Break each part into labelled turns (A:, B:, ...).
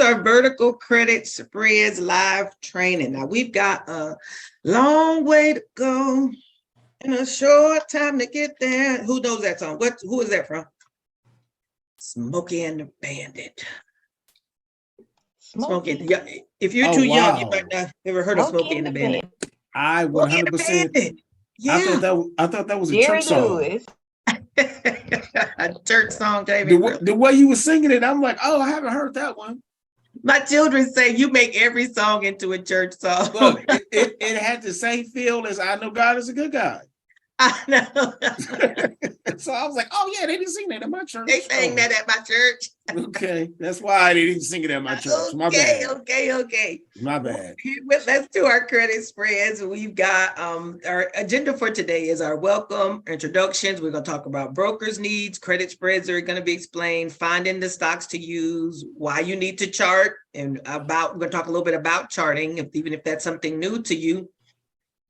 A: is our vertical credit spreads live training. Now we've got a long way to go and a short time to get there. Who knows that song? Who is that from? Smokey and the Bandit. Smokey. Yeah, if you're too young, you might not ever heard of Smokey and the Bandit.
B: I 100%.
A: Yeah.
B: I thought that was a church song.
A: A church song, David.
B: The way you were singing it, I'm like, oh, I haven't heard that one.
A: My children say you make every song into a church song.
B: Look, it had the same feel as I Know God Is a Good God.
A: I know.
B: So I was like, oh yeah, they didn't sing that at my church.
A: They sang that at my church.
B: Okay, that's why they didn't sing it at my church. My bad.
A: Okay.
B: My bad.
A: Let's do our credit spreads. We've got our agenda for today is our welcome, introductions. We're going to talk about brokers' needs, credit spreads are going to be explained, finding the stocks to use, why you need to chart, and we're going to talk a little bit about charting, even if that's something new to you.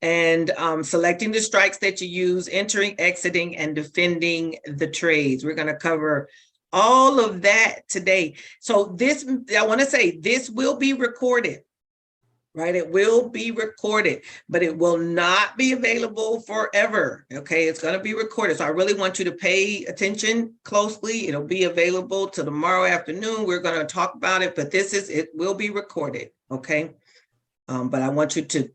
A: And selecting the strikes that you use, entering, exiting, and defending the trades. We're going to cover all of that today. So I want to say this will be recorded, right? It will be recorded, but it will not be available forever. Okay, it's going to be recorded. So I really want you to pay attention closely. It'll be available till tomorrow afternoon. We're going to talk about it, but it will be recorded. Okay. But I want you to,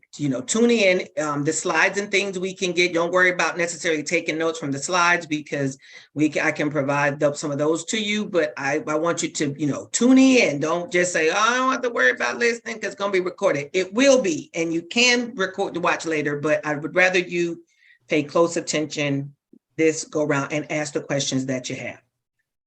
A: tune in. The slides and things we can get. Don't worry about necessarily taking notes from the slides because I can provide some of those to you. But I want you to, tune in. Don't just say, oh, I don't have to worry about listening because it's going to be recorded. It will be, and you can record to watch later. But I would rather you pay close attention this go around and ask the questions that you have.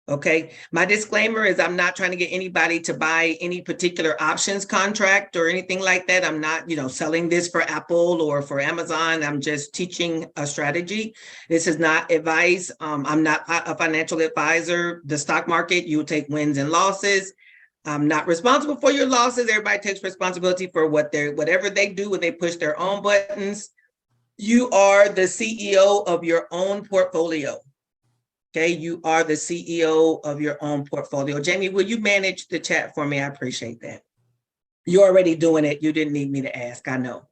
A: Okay, my disclaimer is I'm not trying to get anybody to buy any particular options contract or anything like that. I'm not, selling this for Apple or for Amazon. I'm just teaching a strategy. This is not advice. I'm not a financial advisor. The stock market, you take wins and losses. I'm not responsible for your losses. Everybody takes responsibility for whatever they do when they push their own buttons. You are the CEO of your own portfolio. Okay, you are the CEO of your own portfolio. Jamie, will you manage the chat for me? I appreciate that. You're already doing it. You didn't need me to ask, I know.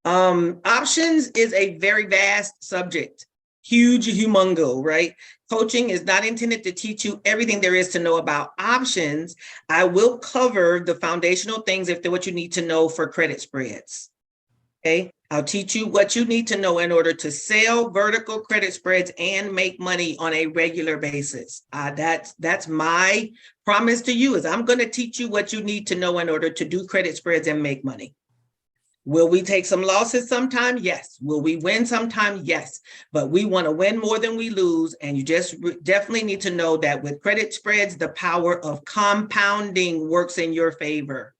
A: Options is a very vast subject, huge, humongo, right? Coaching is not intended to teach you everything there is to know about options. I will cover the foundational things if they're what you need to know for credit spreads. Okay, I'll teach you what you need to know in order to sell vertical credit spreads and make money on a regular basis. That's my promise to you is I'm going to teach you what you need to know in order to do credit spreads and make money. Will we take some losses sometime? Yes. Will we win sometime? Yes. But we want to win more than we lose. And you just definitely need to know that with credit spreads, the power of compounding works in your favor.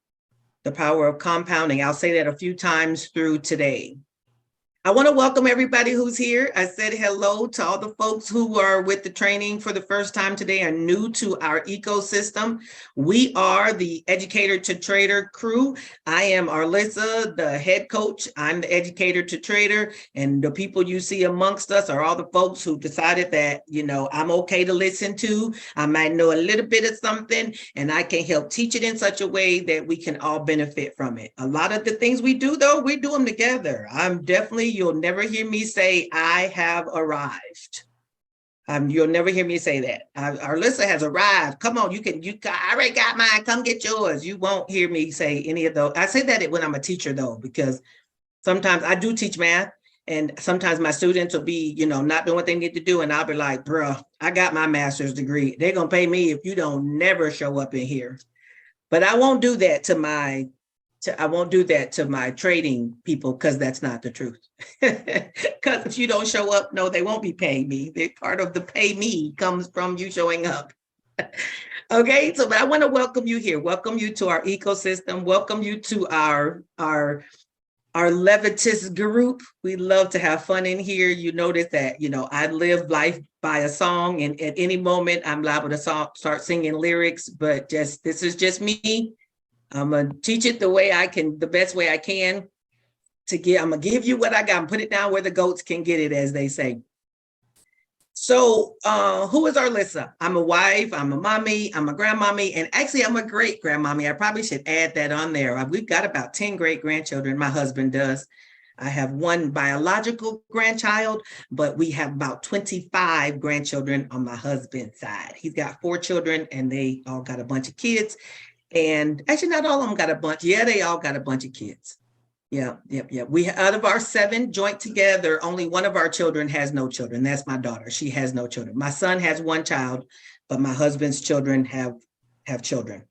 A: The power of compounding. I'll say that a few times through today. I want to welcome everybody who's here. I said hello to all the folks who are with the training for the first time today are new to our ecosystem. We are the Educator to Trader crew. I am Arlissa, the head coach. I'm the Educator to Trader. And the people you see amongst us are all the folks who decided that, I'm okay to listen to. I might know a little bit of something and I can help teach it in such a way that we can all benefit from it. A lot of the things we do, though, we do them together. You'll never hear me say, I have arrived. You'll never hear me say that. Arlissa has arrived. Come on, I already got mine. Come get yours. You won't hear me say any of those. I say that when I'm a teacher, though, because sometimes I do teach math and sometimes my students will be, not doing what they need to do. And I'll be like, bruh, I got my master's degree. They're going to pay me if you don't never show up in here. But I won't do that to my trading people because that's not the truth. Because if you don't show up, no, they won't be paying me. Part of the pay me comes from you showing up. Okay, but I want to welcome you here. Welcome you to our ecosystem. Welcome you to our Levitus group. We love to have fun in here. You notice that, I live life by a song, and at any moment I'm liable to start singing lyrics, but this is just me. I'm going to teach it the best way I can I'm going to give you what I got and put it down where the goats can get it, as they say. So who is Arlissa? I'm a wife, I'm a mommy, I'm a grandmommy, and actually I'm a great grandmommy. I probably should add that on there. We've got about 10 great grandchildren. My husband does. I have one biological grandchild, but we have about 25 grandchildren on my husband's side. He's got 4 children and they all got a bunch of kids. And actually, not all of them got a bunch. Yeah, they all got a bunch of kids. Yeah. We, out of our 7 joint together, only one of our children has no children. That's my daughter. She has no children. My son has 1 child, but my husband's children have children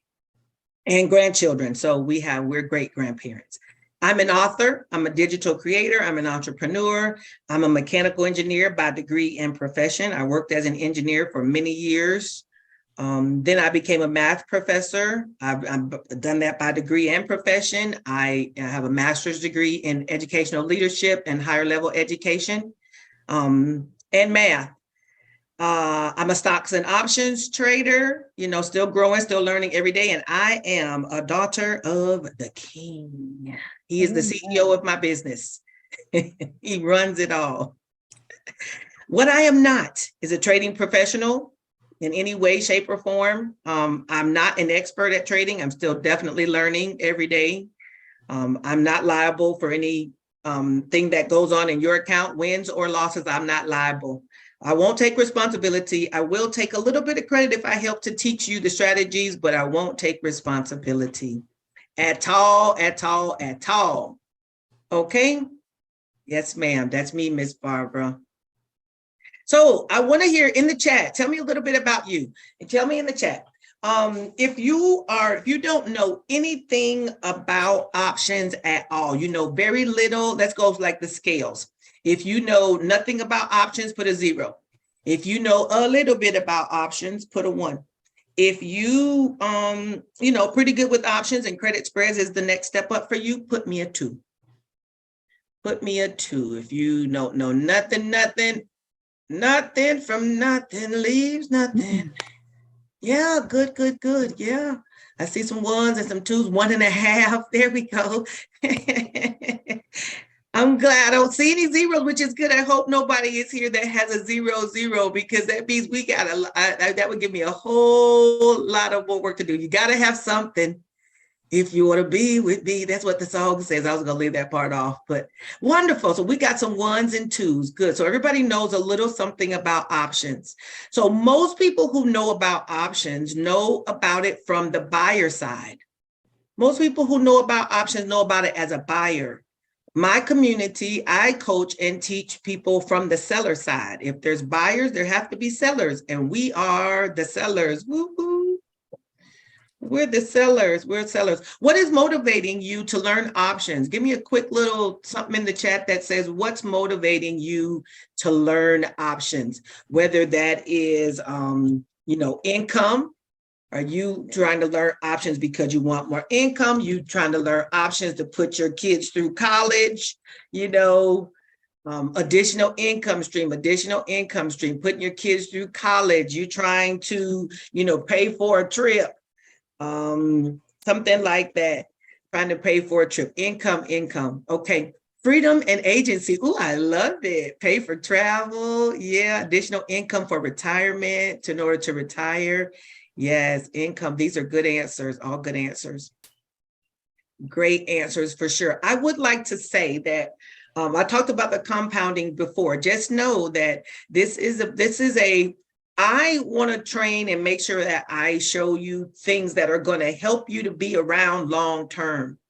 A: and grandchildren. So we're great grandparents. I'm an author. I'm a digital creator. I'm an entrepreneur. I'm a mechanical engineer by degree and profession. I worked as an engineer for many years. Then I became a math professor. I've done that by degree and profession. I have a master's degree in educational leadership and higher level education, and math. I'm a stocks and options trader, still growing, still learning every day. And I am a daughter of the king. He is the CEO of my business. He runs it all. What I am not is a trading professional in any way, shape, or form. I'm not an expert at trading. I'm still definitely learning every day. I'm not liable for any thing that goes on in your account, wins or losses. I'm not liable. I won't take responsibility. I will take a little bit of credit if I help to teach you the strategies, but I won't take responsibility at all. Okay? Yes, ma'am. That's me, Miss Barbara. So I want to hear in the chat, tell me a little bit about you and tell me in the chat. If you don't know anything about options at all, very little, let's go like the scales. If you know nothing about options, put a 0. If you know a little bit about options, put a 1. If you, pretty good with options and credit spreads is the next step up for you, put me a 2. Put me a 2. If you don't know nothing from nothing leaves nothing. Yeah, good. Yeah. I see some 1s and some 2s, 1.5. There we go. I'm glad I don't see any 0s, which is good. I hope nobody is here that has a 0, because that means we got that would give me a whole lot of more work to do. You got to have something if you want to be with me. That's what the song says. I was going to leave that part off, but wonderful. So we got some 1s and 2s. Good. So everybody knows a little something about options. So most people who know about options know about it from the buyer side. Most people who know about options know about it as a buyer. My community, I coach and teach people from the seller side. If there's buyers, there have to be sellers, and we are the sellers. Woo-hoo. We're the sellers. We're sellers. What is motivating you to learn options? Give me a quick little something in the chat that says what's motivating you to learn options, whether that is, income. Are you trying to learn options because you want more income? You trying to learn options to put your kids through college, additional income stream, putting your kids through college. You trying to, pay for a trip, something like that, trying to pay for a trip, income. Okay. Freedom and agency. Oh, I love it. Pay for travel. Yeah. Additional income for retirement in order to retire. Yes, income. These are good answers, all good answers. Great answers for sure. I would like to say that I talked about the compounding before. Just know that I want to train and make sure that I show you things that are going to help you to be around long term.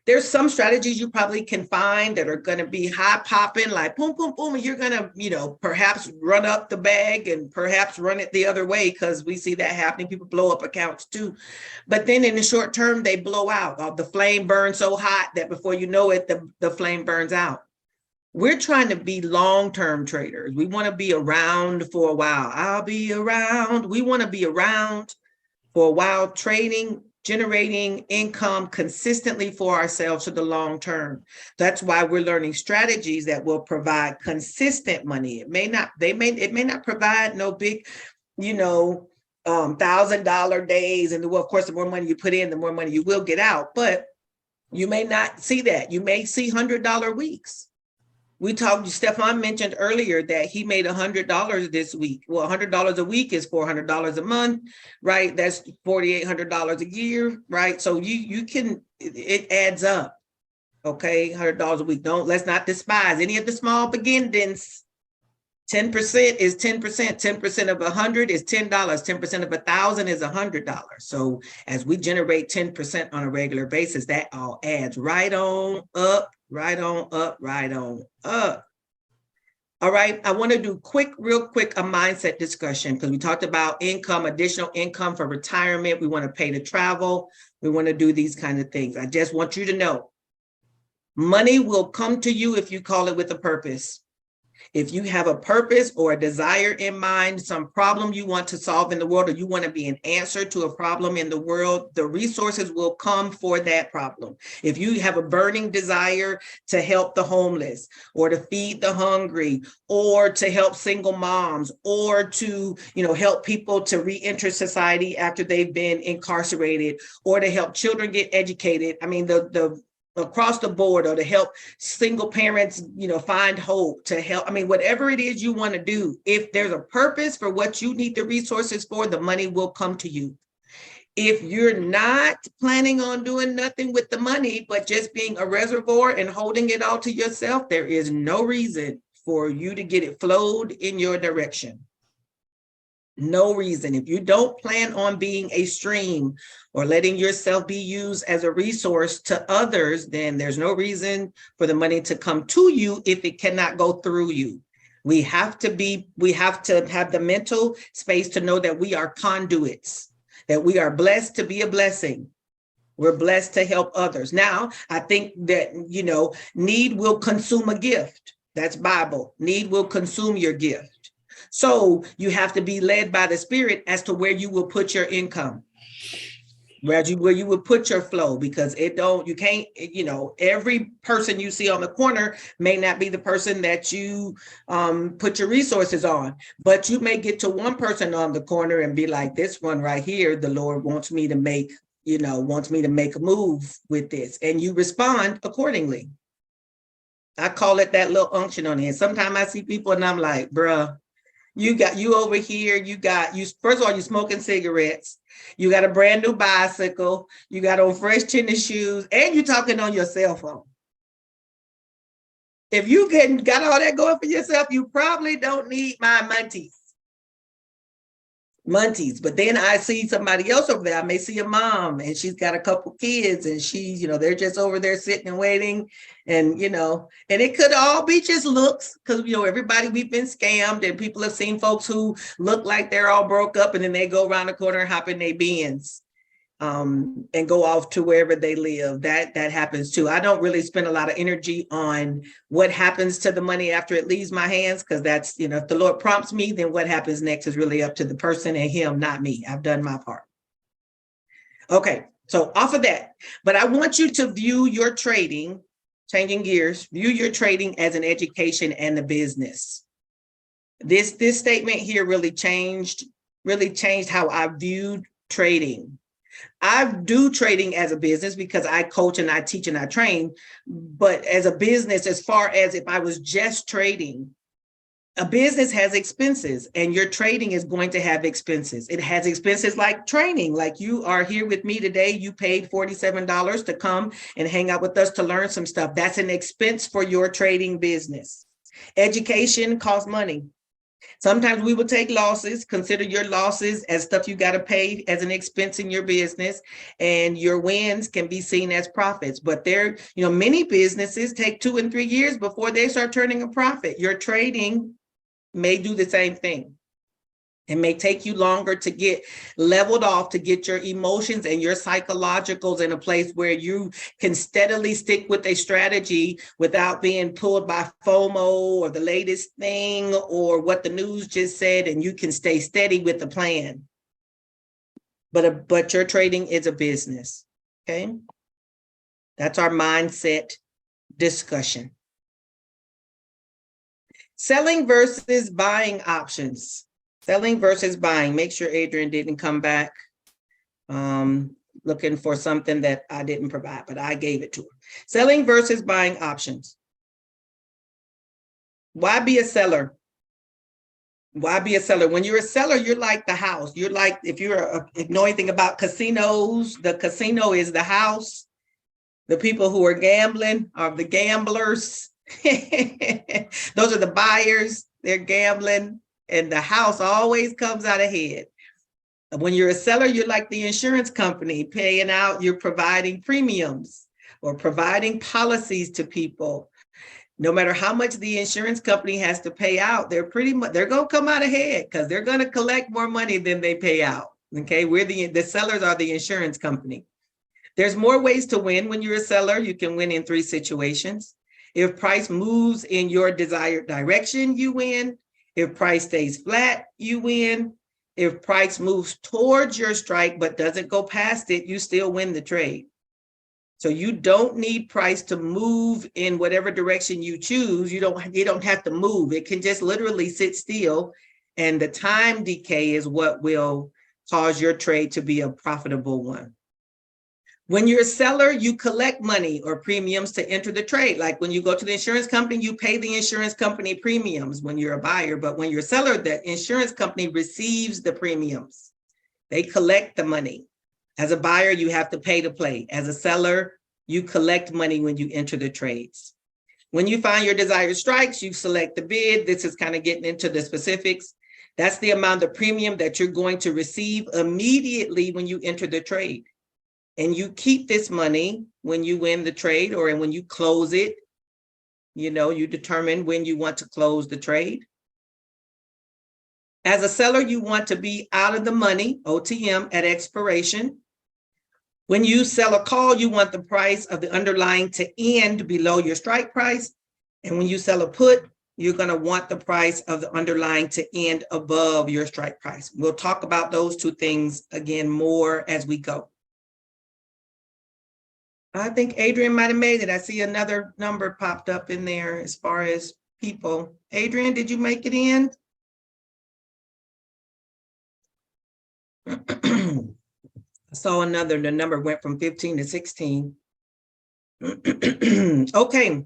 A: There's some strategies you probably can find that are going to be high popping, like boom, boom, boom. And you're going to, perhaps run up the bag and perhaps run it the other way, because we see that happening. People blow up accounts too. But then in the short term, they blow out. The flame burns so hot that before you know it, the flame burns out. We're trying to be long-term traders. We want to be around for a while. I'll be around. We want to be around for a while, trading, generating income consistently for ourselves for the long term. That's why we're learning strategies that will provide consistent money. It may not provide no big, $1,000 days. And of course, the more money you put in, the more money you will get out. But you may not see that. You may see $100 weeks. Stefan mentioned earlier that he made $100 this week. Well, $100 a week is $400 a month, right? That's $4,800 a year, right? So you can, it adds up. Okay, $100 a week. Let's not despise any of the small beginnings. 10% is 10%. 10% of 100 is $10. 10% of 1,000 is $100. So as we generate 10% on a regular basis, that all adds right on up, right on up, right on up. All right, I want to do real quick, a mindset discussion, because we talked about income, additional income for retirement. We want to pay to travel. We want to do these kind of things. I just want you to know, money will come to you if you call it with a purpose. If you have a purpose or a desire in mind, some problem you want to solve in the world, or you want to be an answer to a problem in the world, the resources will come for that problem. If you have a burning desire to help the homeless, or to feed the hungry, or to help single moms, or to, help people to re-enter society after they've been incarcerated, or to help children get educated. I mean, the across the board, or to help single parents, find hope, to help. I mean, whatever it is you want to do, if there's a purpose for what you need the resources for, the money will come to you. If you're not planning on doing nothing with the money, but just being a reservoir and holding it all to yourself, there is no reason for you to get it flowed in your direction. No reason. If you don't plan on being a stream or letting yourself be used as a resource to others, then there's no reason for the money to come to you if it cannot go through you. We have to have the mental space to know that we are conduits, that we are blessed to be a blessing. We're blessed to help others. Now, I think that, need will consume a gift. That's Bible. Need will consume your gift. So you have to be led by the Spirit as to where you will put your income, where you will put your flow, because you can't, every person you see on the corner may not be the person that you put your resources on, but you may get to one person on the corner and be like, this one right here, the Lord wants me to make a move with this, and you respond accordingly. I call it that little unction on it. Sometimes I see people and I'm like, bruh, you over here, first of all, you smoking cigarettes, you got a brand new bicycle, you got on fresh tennis shoes, and you talking on your cell phone. If you got all that going for yourself, you probably don't need my Munties. But then I see somebody else over there. I may see a mom and she's got a couple kids, and she's, they're just over there sitting and waiting. And, and it could all be just looks, because, everybody, we've been scammed, and people have seen folks who look like they're all broke up, and then they go around the corner and hop in their Benz and go off to wherever they live. That happens too. I don't really spend a lot of energy on what happens to the money after it leaves my hands, because that's, if the Lord prompts me, then what happens next is really up to the person and him, not me. I've done my part. Okay, so off of that, but I want you to view your trading, changing gears, view your trading as an education and a business. This statement here really changed how I viewed trading. I do trading as a business because I coach and I teach and I train, but as a business, as far as if I was just trading, a business has expenses, and your trading is going to have expenses. It has expenses like training, like you are here with me today. You paid $47 to come and hang out with us to learn some stuff. That's an expense for your trading business. Education costs money. Sometimes we will take losses. Consider your losses as stuff you got to pay as an expense in your business, and your wins can be seen as profits. But many businesses take 2 and 3 years before they start turning a profit. Your trading may do the same thing. It may take you longer to get leveled off, to get your emotions and your psychologicals in a place where you can steadily stick with a strategy without being pulled by FOMO or the latest thing or what the news just said, and you can stay steady with the plan. But your trading is a business, okay? That's our mindset discussion. Selling versus buying options. Selling versus buying. Make sure Adrian didn't come back looking for something that I didn't provide, but I gave it to her. Selling versus buying options. Why be a seller? Why be a seller? When you're a seller, you're like the house. You're like, if you know anything about casinos, the casino is the house. The people who are gambling are the gamblers. Those are the buyers. They're gambling, and the house always comes out ahead. When you're a seller, you're like the insurance company paying out, you're providing premiums or providing policies to people. No matter how much the insurance company has to pay out, they're going to come out ahead because they're going to collect more money than they pay out. Okay, we're the sellers are the insurance company. There's more ways to win when you're a seller. You can win in 3 situations. If price moves in your desired direction, you win. If price stays flat, you win. If price moves towards your strike but doesn't go past it, you still win the trade. So you don't need price to move in whatever direction you choose. You don't have to move. It can just literally sit still, and the time decay is what will cause your trade to be a profitable one. When you're a seller, you collect money or premiums to enter the trade. Like when you go to the insurance company, you pay the insurance company premiums when you're a buyer. But when you're a seller, the insurance company receives the premiums. They collect the money. As a buyer, you have to pay to play. As a seller, you collect money when you enter the trades. When you find your desired strikes, you select the bid. This is kind of getting into the specifics. That's the amount of premium that you're going to receive immediately when you enter the trade. And you keep this money when you win the trade or when you close it. You know, you determine when you want to close the trade. As a seller, you want to be out of the money, OTM, at expiration. When you sell a call, you want the price of the underlying to end below your strike price. And when you sell a put, you're going to want the price of the underlying to end above your strike price. We'll talk about those 2 things again more as we go. I think Adrian might have made it. I see another number popped up in there as far as people. Adrian, did you make it in? I saw the number went from 15 to 16. Okay.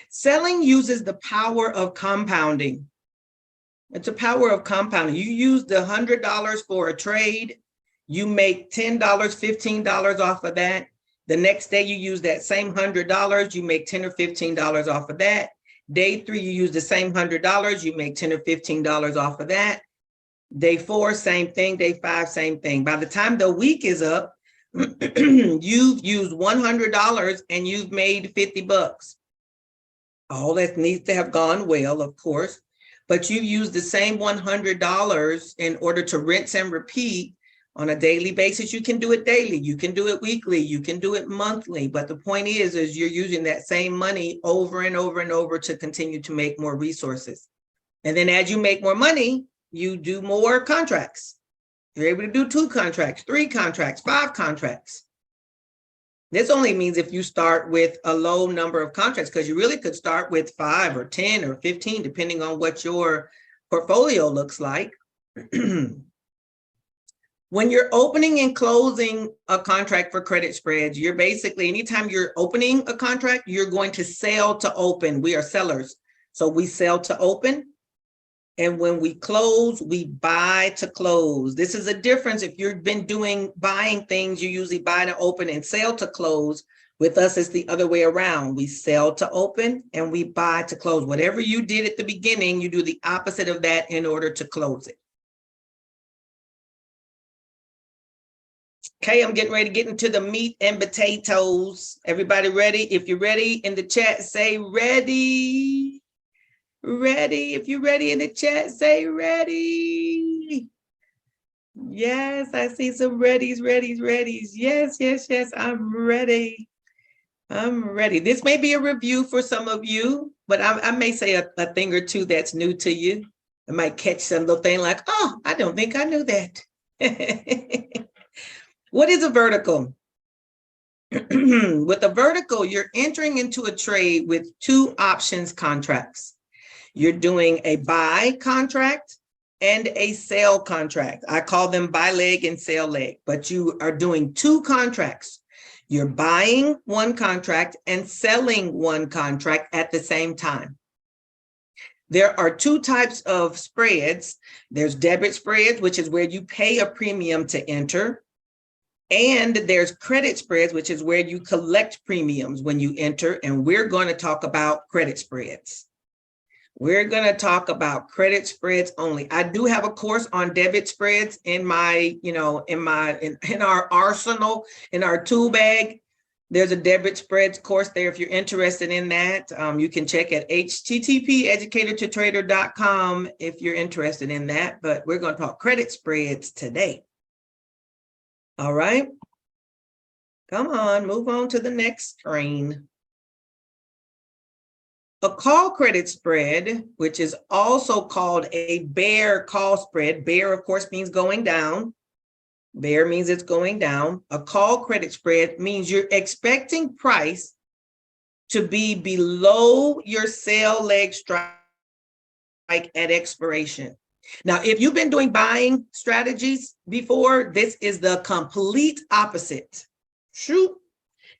A: Selling uses the power of compounding. It's a power of compounding. You use the $100 for a trade. You make $10, $15 off of that. The next day you use that same $100, you make $10 or $15 off of that. Day 3, you use the same $100, you make $10 or $15 off of that. Day 4, same thing. Day 5, same thing. By the time the week is up, you've used $100 and you've made $50. All that needs to have gone well, of course, but you use the same $100 in order to rinse and repeat on a daily basis. You can do it daily, you can do it weekly, you can do it monthly. But the point is you're using that same money over and over and over to continue to make more resources. And then as you make more money, you do more contracts. You're able to do 2 contracts, 3 contracts, 5 contracts. This only means if you start with a low number of contracts, because you really could start with 5 or 10 or 15, depending on what your portfolio looks like. When you're opening and closing a contract for credit spreads, you're basically, anytime you're opening a contract, you're going to sell to open. We are sellers. So we sell to open. And when we close, we buy to close. This is a difference. If you've been buying things, you usually buy to open and sell to close. With us, it's the other way around. We sell to open and we buy to close. Whatever you did at the beginning, you do the opposite of that in order to close it. Okay, I'm getting ready to get into the meat and potatoes. Everybody ready? If you're ready in the chat, say ready. Ready. If you're ready in the chat, say ready. Yes, I see some readies. Yes, I'm ready. I'm ready. This may be a review for some of you, but I may say a thing or 2 that's new to you. I might catch some little thing like, oh, I don't think I knew that. What is a vertical? With a vertical, you're entering into a trade with 2 options contracts. You're doing a buy contract and a sell contract. I call them buy leg and sell leg, but you are doing 2 contracts. You're buying 1 contract and selling 1 contract at the same time. There are two types of spreads. There's debit spreads, which is where you pay a premium to enter. And there's credit spreads, which is where you collect premiums when you enter. And we're going to talk about credit spreads. We're going to talk about credit spreads only. I do have a course on debit spreads in my, in our arsenal, in our tool bag. There's a debit spreads course there. If you're interested in that, you can check at http://educatortotrader.com if you're interested in that. But we're going to talk credit spreads today. All right. Come on, move on to the next screen. A call credit spread, which is also called a bear call spread. Bear, of course, means going down. Bear means it's going down. A call credit spread means you're expecting price to be below your sell leg strike at expiration. Now, if you've been doing buying strategies before, this is the complete opposite. Shoot.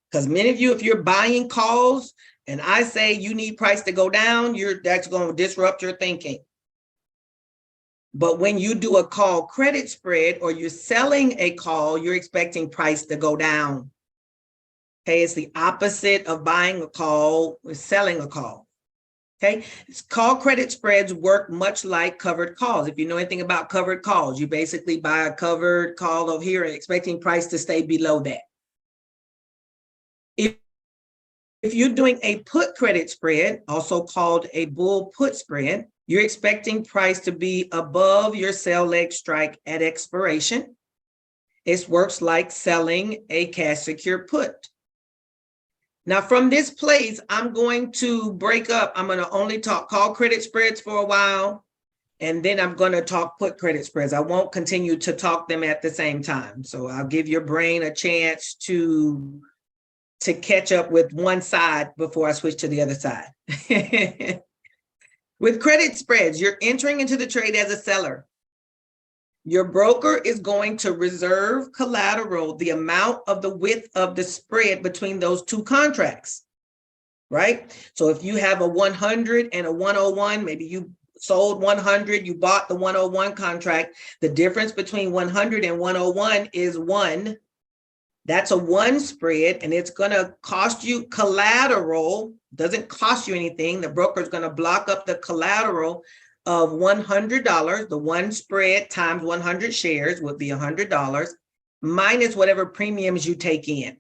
A: Because many of you, if you're buying calls and I say you need price to go down, that's going to disrupt your thinking. But when you do a call credit spread or you're selling a call, you're expecting price to go down. Okay, it's the opposite of buying a call with selling a call. Okay, call credit spreads work much like covered calls. If you know anything about covered calls, you basically buy a covered call over here and expecting price to stay below that. If you're doing a put credit spread, also called a bull put spread, you're expecting price to be above your sell leg strike at expiration. It works like selling a cash secure put. Now, from this place, I'm going to break up. I'm going to only talk call credit spreads for a while, and then I'm going to talk put credit spreads. I won't continue to talk them at the same time. So I'll give your brain a chance to catch up with one side before I switch to the other side. With credit spreads, you're entering into the trade as a seller. Your broker is going to reserve collateral, the amount of the width of the spread between those two contracts, right? So if you have a 100 and a 101, maybe you sold 100, you bought the 101 contract, the difference between 100 and 101 is 1. That's a 1 spread, and it's going to cost you collateral. Doesn't cost you anything. The broker is going to block up the collateral of $100. The 1 spread times 100 shares would be $100 minus whatever premiums you take in.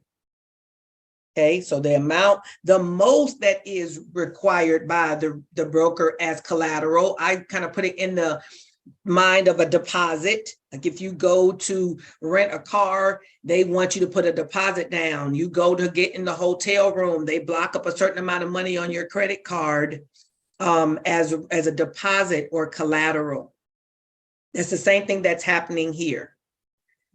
A: Okay, so the amount, the most that is required by the broker as collateral, I kind of put it in the mind of a deposit. Like if you go to rent a car, they want you to put a deposit down. You go to get in the hotel room, they block up a certain amount of money on your credit card as a deposit or collateral. It's the same thing that's happening here.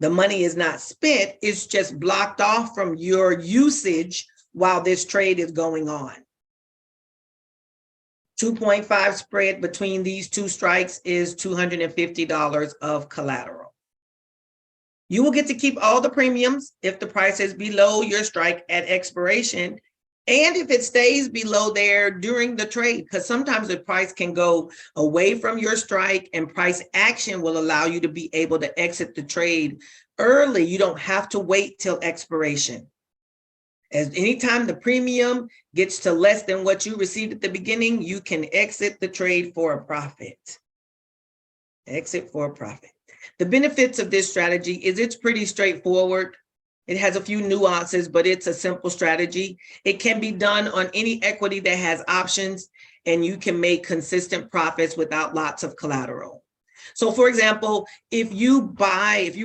A: The money is not spent, it's just blocked off from your usage while this trade is going on. 2.5 spread between these two strikes is $250 of collateral. You will get to keep all the premiums if the price is below your strike at expiration, and if it stays below there during the trade, because sometimes the price can go away from your strike and price action will allow you to be able to exit the trade early. You don't have to wait till expiration. As anytime the premium gets to less than what you received at the beginning, you can exit the trade for a profit. Exit for a profit. The benefits of this strategy is it's pretty straightforward. It has a few nuances, but it's a simple strategy. It can be done on any equity that has options, and you can make consistent profits without lots of collateral. So for example, if you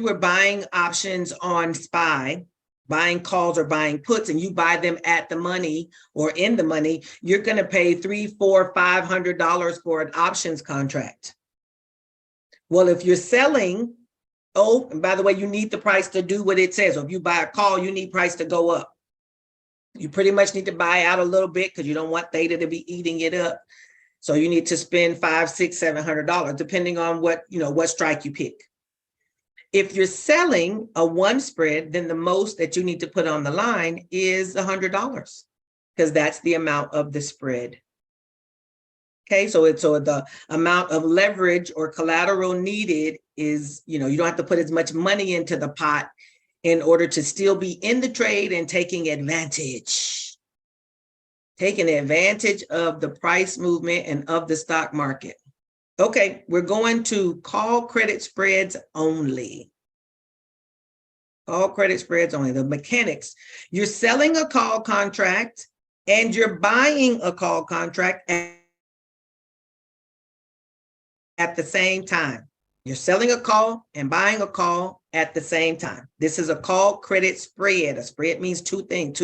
A: were buying options on SPY, buying calls or buying puts, and you buy them at the money or in the money, you're going to pay $300, $400, $500 for an options contract. Well, if you're selling, oh, and by the way, you need the price to do what it says. So if you buy a call, you need price to go up. You pretty much need to buy out a little bit because you don't want theta to be eating it up. So you need to spend $500, $600, $700, depending on what strike you pick. If you're selling a 1 spread, then the most that you need to put on the line is $100 because that's the amount of the spread. Okay, so the amount of leverage or collateral needed is, you don't have to put as much money into the pot in order to still be in the trade and taking advantage of the price movement and of the stock market. Okay, we're going to call credit spreads only. Call credit spreads only. The mechanics. You're selling a call contract and you're buying a call contract at the same time. You're selling a call and buying a call at the same time. This is a call credit spread. A spread means two things.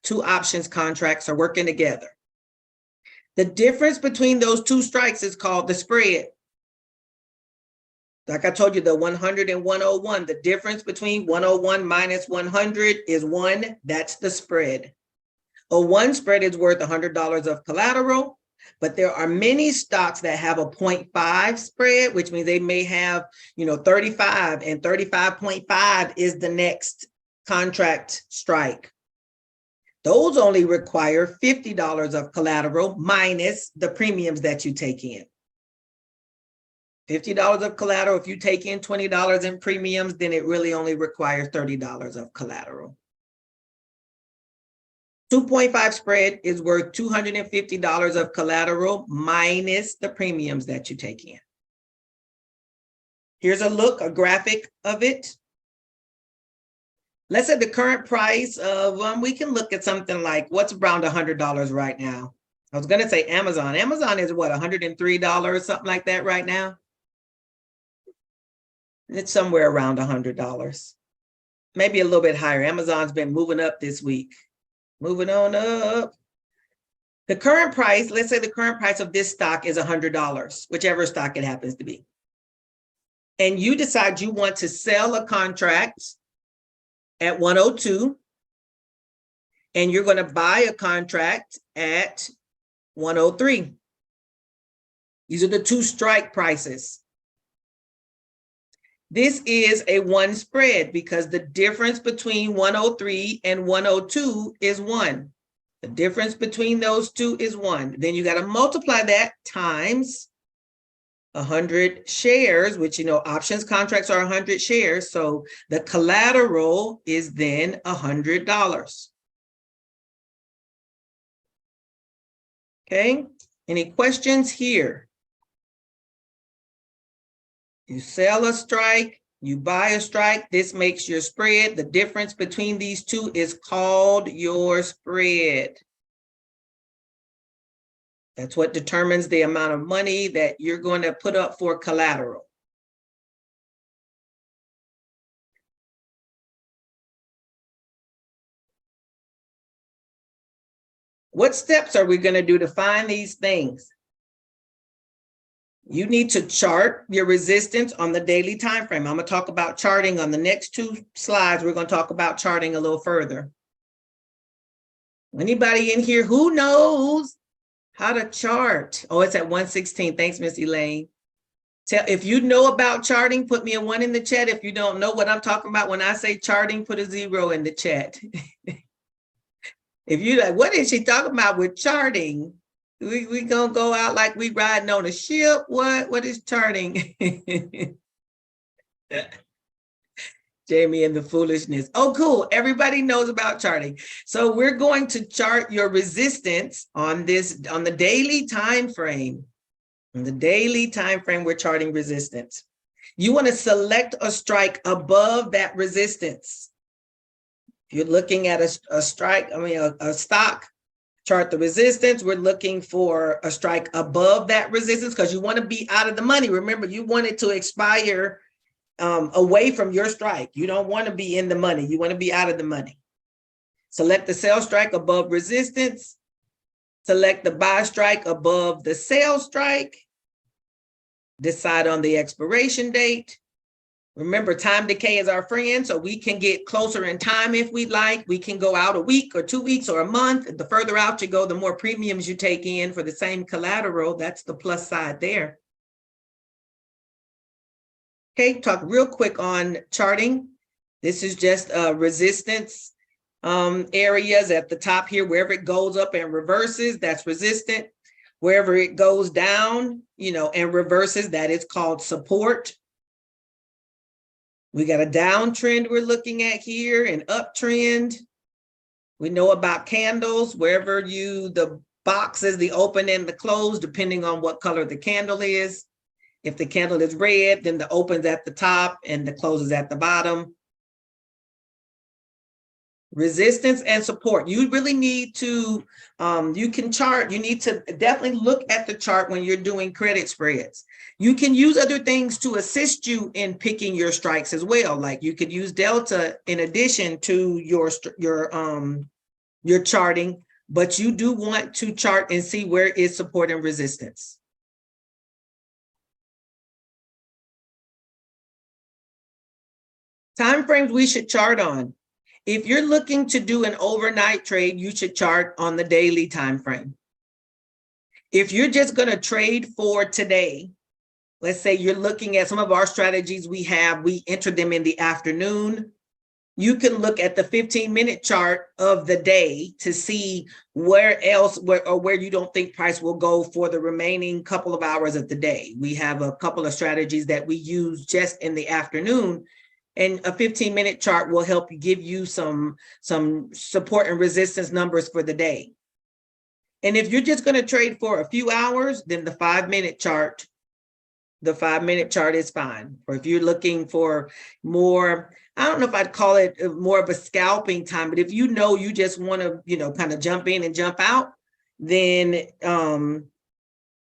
A: Two options contracts are working together. The difference between those two strikes is called the spread. Like I told you, the 100 and 101, the difference between 101 minus 100 is 1. That's the spread. A 1 spread is worth $100 of collateral, but there are many stocks that have a 0.5 spread, which means they may have, 35, and 35.5 is the next contract strike. Those only require $50 of collateral minus the premiums that you take in. $50 of collateral. If you take in $20 in premiums, then it really only requires $30 of collateral. 2.5 spread is worth $250 of collateral minus the premiums that you take in. Here's a graphic of it. Let's say the current price of, we can look at something like what's around $100 right now. I was going to say Amazon. Amazon is what, $103, something like that right now? It's somewhere around $100, maybe a little bit higher. Amazon's been moving up this week. Moving on up. The current price, let's say the current price of this stock is $100, whichever stock it happens to be. And you decide you want to sell a contract at 102, and you're going to buy a contract at 103. These are the two strike prices. This is a 1 spread because the difference between 103 and 102 is 1. The difference between those two is 1. Then you got to multiply that times 100 shares, which, options contracts are 100 shares. So the collateral is then $100. Okay. Any questions here? You sell a strike, you buy a strike, this makes your spread. The difference between these two is called your spread. That's what determines the amount of money that you're going to put up for collateral. What steps are we going to do to find these things? You need to chart your resistance on the daily time frame. I'm going to talk about charting on the next 2 slides. We're going to talk about charting a little further. Anybody in here who knows how to chart? Oh, it's at 116. Thanks, Miss Elaine. If you know about charting, put me a 1 in the chat. If you don't know what I'm talking about when I say charting, put a 0 in the chat. If you're like, what is she talking about with charting? We gonna go out like we riding on a ship? What is charting? Jamie and the foolishness. Oh, cool. Everybody knows about charting. So we're going to chart your resistance on the daily time frame. On the daily time frame, we're charting resistance. You want to select a strike above that resistance. If you're looking at a stock, chart the resistance. We're looking for a strike above that resistance because you want to be out of the money. Remember, you want it to expire away from your strike. You don't want to be in the money. You want to be out of the money. Select the sell strike above resistance. Select the buy strike above the sell strike. Decide on the expiration date. Remember, time decay is our friend, so we can get closer in time if we'd like. We can go out a week or 2 weeks or a month. The further out you go, the more premiums you take in for the same collateral. That's the plus side there. Okay, talk real quick on charting. This is just resistance areas at the top here. Wherever it goes up and reverses, that's resistant. Wherever it goes down, and reverses, that is called support. We got a downtrend we're looking at here, an uptrend. We know about candles, wherever the box is the open and the close, depending on what color the candle is. If the candle is red, then the open's at the top and the close is at the bottom. Resistance and support. You really need to, you can chart, you need to definitely look at the chart when you're doing credit spreads. You can use other things to assist you in picking your strikes as well. Like you could use delta in addition to your charting, but you do want to chart and see where is support and resistance. Time frames we should chart on. If you're looking to do an overnight trade, you should chart on the daily time frame. If you're just going to trade for today, let's say you're looking at some of our strategies we enter them in the afternoon. You can look at the 15-minute chart of the day to see where you don't think price will go for the remaining couple of hours of the day. We have a couple of strategies that we use just in the afternoon, and a 15-minute chart will help you give you some support and resistance numbers for the day. And if you're just going to trade for a few hours, then the 5-minute chart is fine. Or if you're looking for more, I don't know if I'd call it more of a scalping time, but if you just want to, kind of jump in and jump out, then a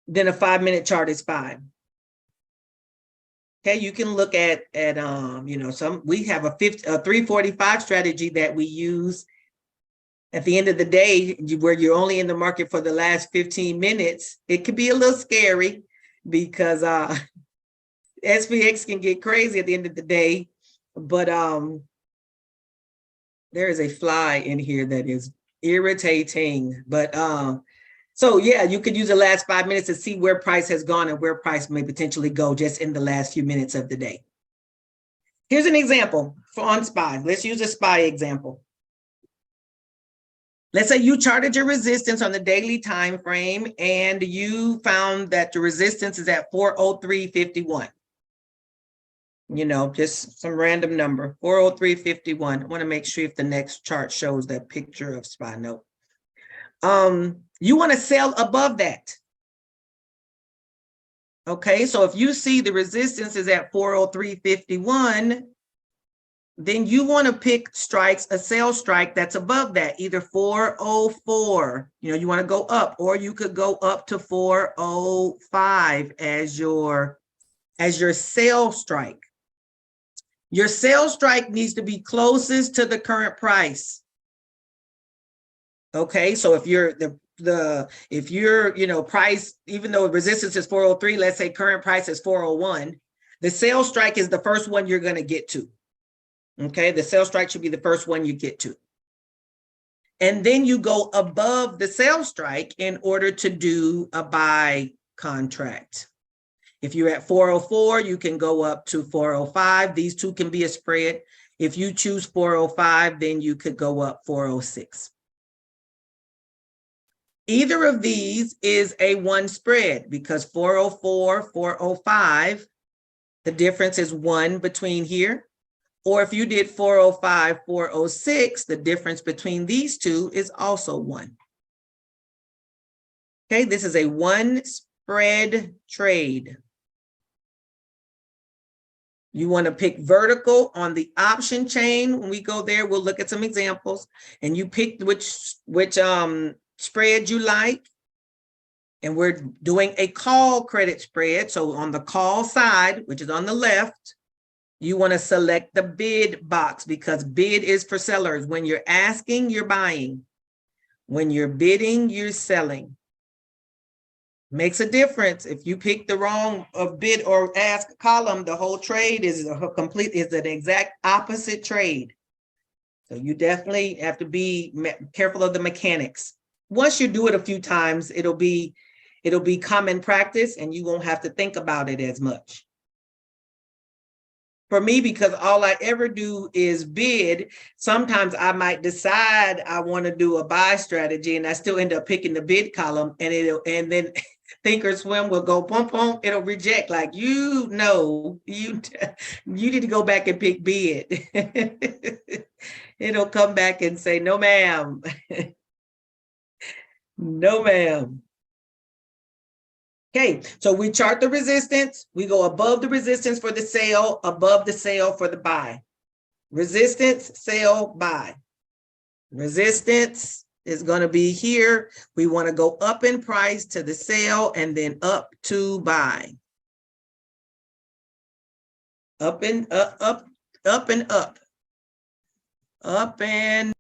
A: 5-minute chart is fine. Okay, you can look at we have a 345 strategy that we use at the end of the day, where you're only in the market for the last 15 minutes. It could be a little scary because SPX can get crazy at the end of the day, but there is a fly in here that is irritating. But so yeah, you could use the last 5 minutes to see where price has gone and where price may potentially go just in the last few minutes of the day. Here's an example on SPY. Let's use a SPY example. Let's say you charted your resistance on the daily time frame and you found that the resistance is at 403.51. Just some random number, 403.51. I want to make sure if the next chart shows that picture of SPY. Nope. You want to sell above that. Okay, so if you see the resistance is at 403.51, then you want to pick strikes, a sell strike that's above that, either 404, you want to go up, or you could go up to 405 as your sell strike. Your sell strike needs to be closest to the current price. Okay, so if you're price, even though resistance is 403, let's say current price is 401, the sell strike is the first one you're going to get to. Okay, the sell strike should be the first one you get to. And then you go above the sell strike in order to do a buy contract. If you're at 404, you can go up to 405. These two can be a spread. If you choose 405, then you could go up 406. Either of these is a one spread because 404, 405, the difference is 1 between here. Or if you did 405, 406, the difference between these two is also 1. Okay, this is a one spread trade. You want to pick vertical on the option chain. When we go there, we'll look at some examples, and you pick which spread you like. And we're doing a call credit spread. So on the call side, which is on the left, you want to select the bid box because bid is for sellers. When you're asking, you're buying. When you're bidding, you're selling. Makes a difference. If you pick the wrong bid or ask column, the whole trade is an exact opposite trade. So you definitely have to be careful of the mechanics. Once you do it a few times, it'll be common practice and you won't have to think about it as much. for me, because all I ever do is bid. Sometimes I might decide I want to do a buy strategy and I still end up picking the bid column, and then Thinkorswim will go boom, boom, it'll reject, like, you need to go back and pick bid. It'll come back and say, no, ma'am. No, ma'am. Okay, so we chart the resistance. We go above the resistance for the sell, above the sell for the buy. Resistance, sell, buy. Resistance is going to be here. We want to go up in price to the sell and then up to buy. Up and up and up. Up and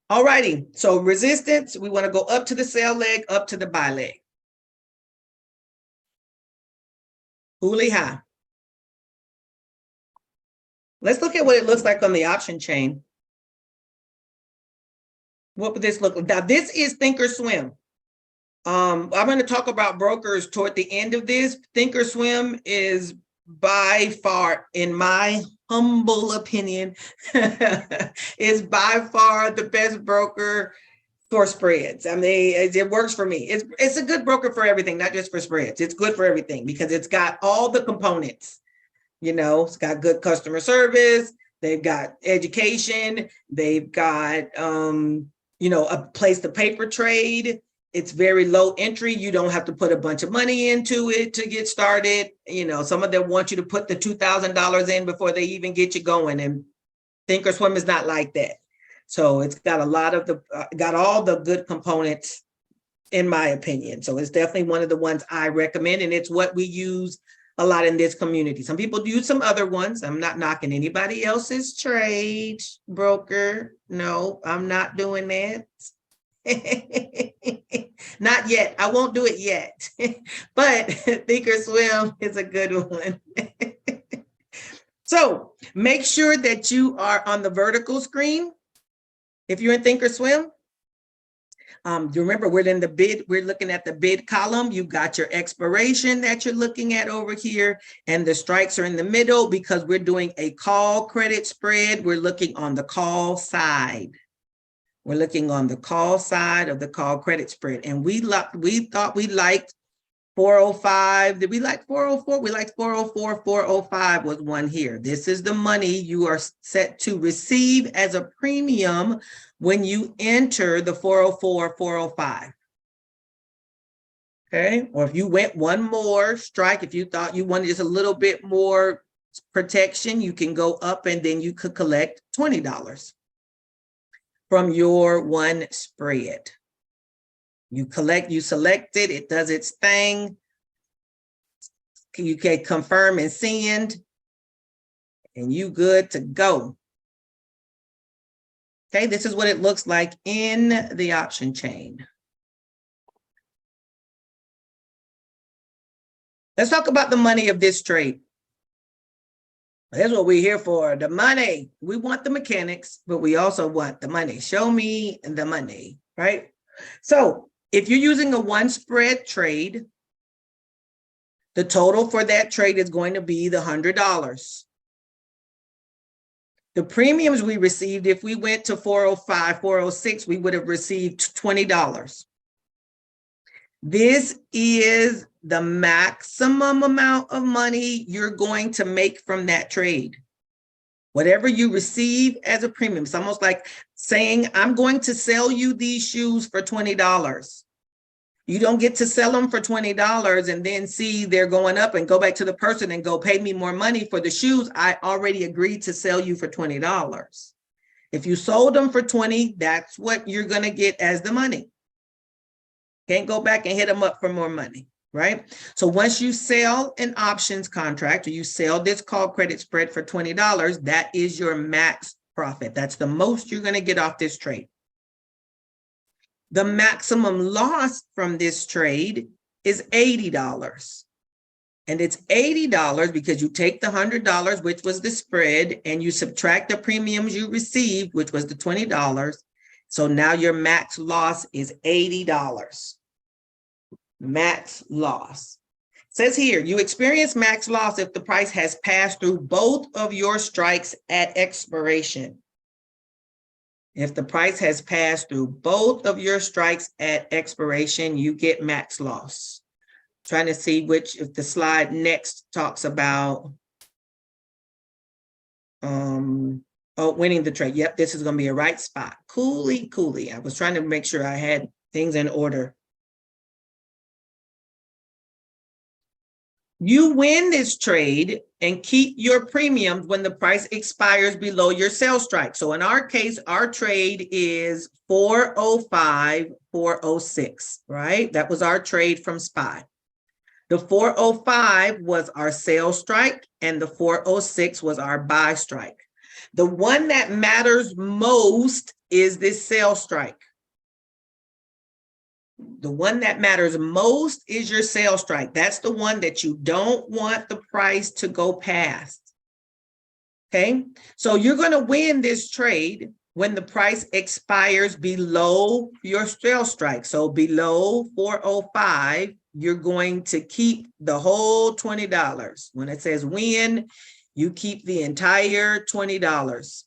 A: all righty. So resistance, we want to go up to the sell leg, up to the buy leg. Hoolie high. Let's look at what it looks like on the option chain. What would this look like? Now, this is Thinkorswim. I'm going to talk about brokers toward the end of this. Thinkorswim is by far, in my humble opinion, is by far the best broker for spreads. I mean, it works for me. It's a good broker for everything, not just for spreads. It's good for everything because it's got all the components. You know, it's got good customer service. They've got education. They've got, you know, a place to paper trade. It's very low entry. You don't have to put a bunch of money into it to get started. You know, some of them want you to put the $2,000 in before they even get you going. And Thinkorswim is not like that. So it's got a lot of got all the good components, in my opinion. So it's definitely one of the ones I recommend. And it's what we use a lot in this community. Some people use some other ones. I'm not knocking anybody else's trade broker. No, I'm not doing that. Not yet. I won't do it yet. But Thinkorswim is a good one. So make sure that you are on the vertical screen. If you're in Thinkorswim, remember we're in the bid, we're looking at the bid column. You've got your expiration that you're looking at over here, and the strikes are in the middle because we're doing a call credit spread. We're looking on the call side. We're looking on the call side of the call credit spread. And we thought we liked 405. Did we like 404? We liked 404. 405 was one here. This is the money you are set to receive as a premium when you enter the 404, 405. Okay, or if you went one more strike, if you thought you wanted just a little bit more protection, you can go up and then you could collect $20 from your one spread. You select it, it does its thing. You can confirm and send, and you good to go. Okay, this is what it looks like in the option chain. Let's talk about the money of this trade. That's what we're here for, the money. We want the mechanics, but we also want the money. Show me the money, right? So if you're using a one spread trade, the total for that trade is going to be the $100. The premiums we received, if we went to 405, 406, we would have received $20. This is the maximum amount of money you're going to make from that trade. Whatever you receive as a premium, it's almost like saying, I'm going to sell you these shoes for $20. You don't get to sell them for $20 and then see they're going up and go back to the person and go, pay me more money for the shoes. I already agreed to sell you for $20. If you sold them for $20, that's what you're going to get as the money. Can't go back and hit them up for more money, right? So once you sell an options contract or you sell this call credit spread for $20, that is your max profit. That's the most you're going to get off this trade. The maximum loss from this trade is $80. And it's $80 because you take the $100, which was the spread, and you subtract the premiums you received, which was the $20. So now your max loss is $80. Max loss. Says here, you experience max loss if the price has passed through both of your strikes at expiration. If the price has passed through both of your strikes at expiration, you get max loss. Trying to see if the slide next talks about winning the trade. Yep, this is going to be a right spot. Coolly. I was trying to make sure I had things in order. You win this trade and keep your premiums when the price expires below your sell strike. So in our case, our trade is 405, 406, right? That was our trade from SPY. The 405 was our sell strike and the 406 was our buy strike. The one that matters most is this sell strike. The one that matters most is your sell strike. That's the one that you don't want the price to go past. Okay, so you're going to win this trade when the price expires below your sell strike. So below 405, you're going to keep the whole $20. When it says win, you keep the entire $20.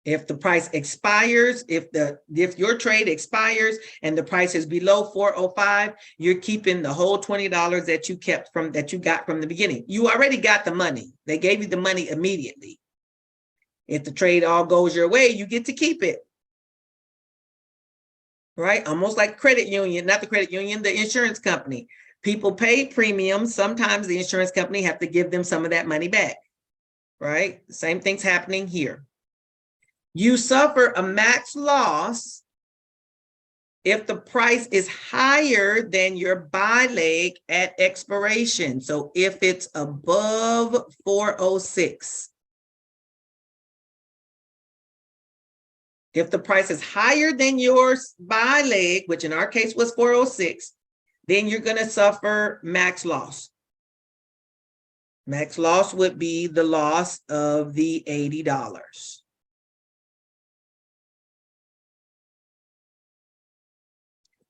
A: If the price expires, if your trade expires and the price is below 405, you're keeping the whole $20 that you got from the beginning. You already got the money. They gave you the money immediately. If the trade all goes your way, you get to keep it. Right? Almost like credit union, not the credit union, the insurance company. People pay premiums. Sometimes the insurance company have to give them some of that money back. Right? Same thing's happening here. You suffer a max loss if the price is higher than your buy leg at expiration. So if it's above 406. If the price is higher than your buy leg, which in our case was 406, then you're going to suffer max loss. Max loss would be the loss of the $80.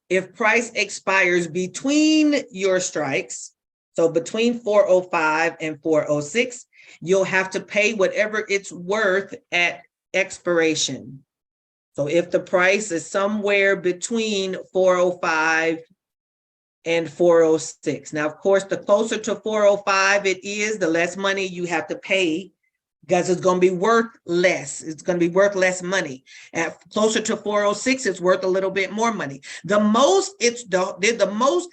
A: If price expires between your strikes, so between 405 and 406, you'll have to pay whatever it's worth at expiration. So if the price is somewhere between 405 and 406. Now, of course, the closer to 405 it is, the less money you have to pay because it's going to be worth less. It's going to be worth less money. At closer to 406, it's worth a little bit more money. The most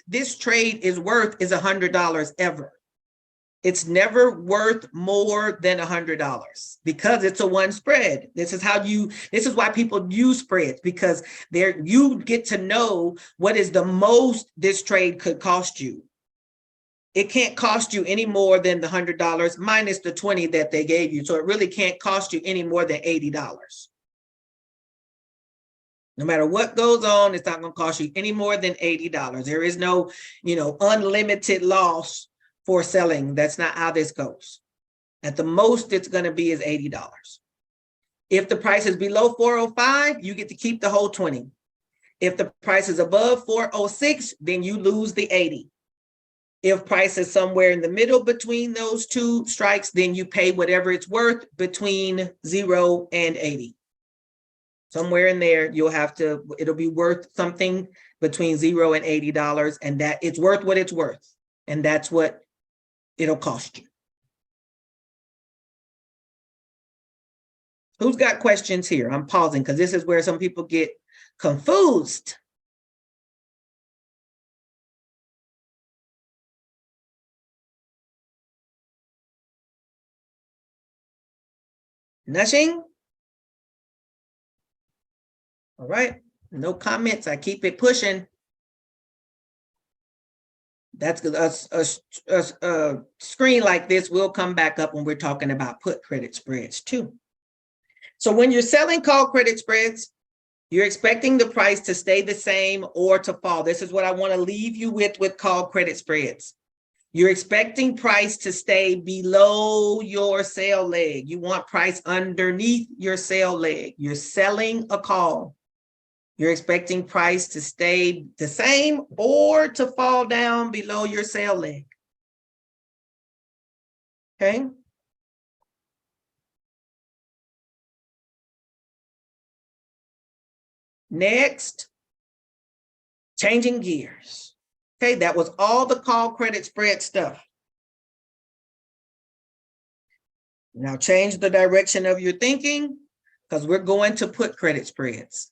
A: this trade is worth is $100 ever. It's never worth more than $100 because it's a one spread. This is why people use spreads, because you get to know what is the most this trade could cost you. It can't cost you any more than the $100 minus the 20 that they gave you. So it really can't cost you any more than $80. No matter what goes on, it's not going to cost you any more than $80. There is no, unlimited loss for selling. That's not how this goes. At the most it's going to be is $80. If the price is below 405, you get to keep the whole 20. If the price is above 406, then you lose the 80. If price is somewhere in the middle between those two strikes, then you pay whatever it's worth between 0 and 80. Somewhere in there, it'll be worth something between $0 and $80, and that it's worth what it's worth. And that's what it'll cost you. Who's got questions here? I'm pausing because this is where some people get confused. Nothing? All right, no comments. I keep it pushing. That's a screen like this will come back up when we're talking about put credit spreads too. So when you're selling call credit spreads, you're expecting the price to stay the same or to fall. This is what I want to leave you with call credit spreads. You're expecting price to stay below your sell leg. You want price underneath your sell leg. You're selling a call. You're expecting price to stay the same or to fall down below your sell leg. Okay. Next, changing gears. Okay, that was all the call credit spread stuff. Now change the direction of your thinking because we're going to put credit spreads.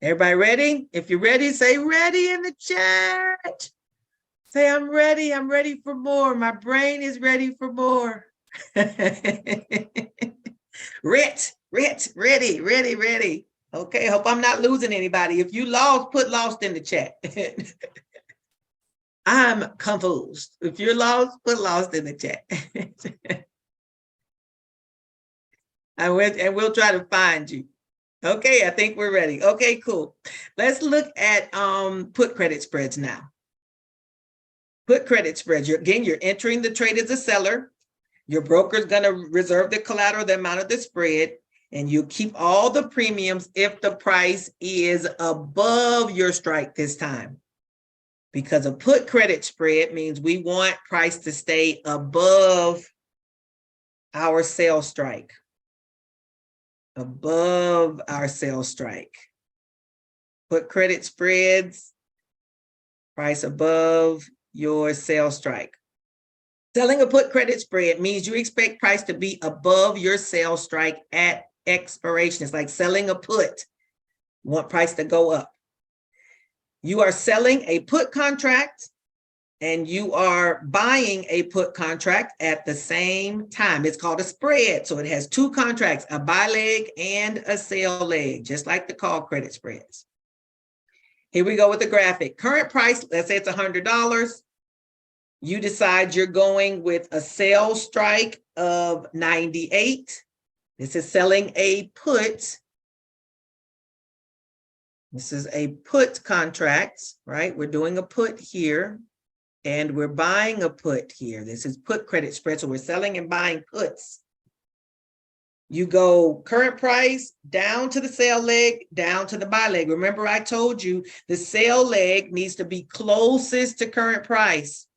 A: Everybody ready? If you're ready, say ready in the chat. Say I'm ready for more. My brain is ready for more. Ready. Okay, hope I'm not losing anybody. If you lost, put lost in the chat. I'm confused. If you're lost, put lost in the chat. and we'll try to find you. Okay, I think we're ready. Okay, cool. Let's look at put credit spreads now. Put credit spreads. You're entering the trade as a seller. Your broker's going to reserve the collateral, the amount of the spread, and you keep all the premiums if the price is above your strike this time. Because a put credit spread means we want price to stay above our sell strike. Above our sell strike. Put credit spreads, price above your sell strike. Selling a put credit spread means you expect price to be above your sell strike at expiration. It's like selling a put. You want price to go up. You are selling a put contract and you are buying a put contract at the same time. It's called a spread. So it has two contracts, a buy leg and a sell leg, just like the call credit spreads. Here we go with the graphic. Current price, let's say it's $100. You decide you're going with a sell strike of 98. This is selling a put. This is a put contract, right? We're doing a put here and we're buying a put here. This is put credit spread. So we're selling and buying puts. You go current price down to the sell leg, down to the buy leg. Remember, I told you the sell leg needs to be closest to current price.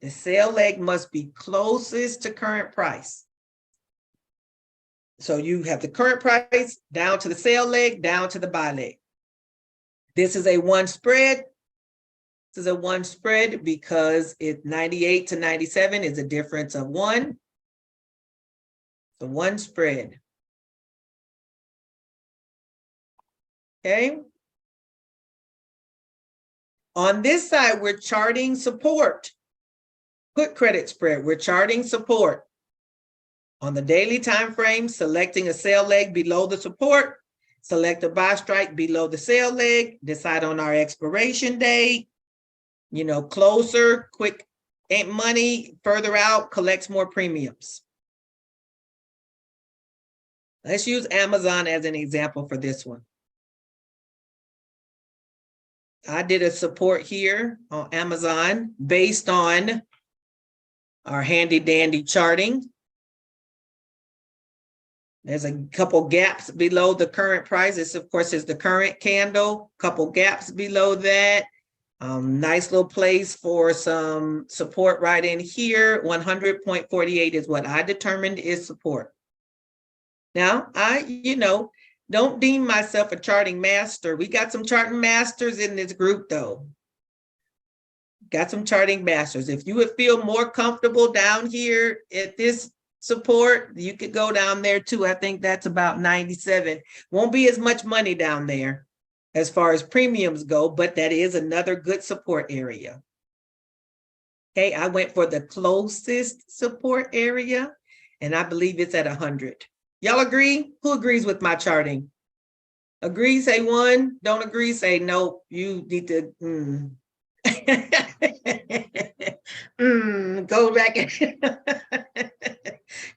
A: The sell leg must be closest to current price. So you have the current price down to the sell leg, down to the buy leg. This is a one spread. This is a one spread because it 98 to 97 is a difference of one. So one spread. Okay. On this side, we're charting support. Put credit spread, we're charting support. On the daily time frame, selecting a sell leg below the support, select a buy strike below the sell leg, decide on our expiration date, closer, quick money, further out, collects more premiums. Let's use Amazon as an example for this one. I did a support here on Amazon based on our handy dandy charting. There's a couple gaps below the current price. This, of course, is the current candle. Couple gaps below that. Nice little place for some support right in here. 100.48 is what I determined is support. Now, don't deem myself a charting master. We got some charting masters in this group, though. Got some charting masters. If you would feel more comfortable down here at this support, you could go down there too. I think that's about 97. Won't be as much money down there as far as premiums go, but that is another good support area. Okay, I went for the closest support area, and I believe it's at 100. Y'all agree? Who agrees with my charting? Agree, say one. Don't agree, say no. You need to go back and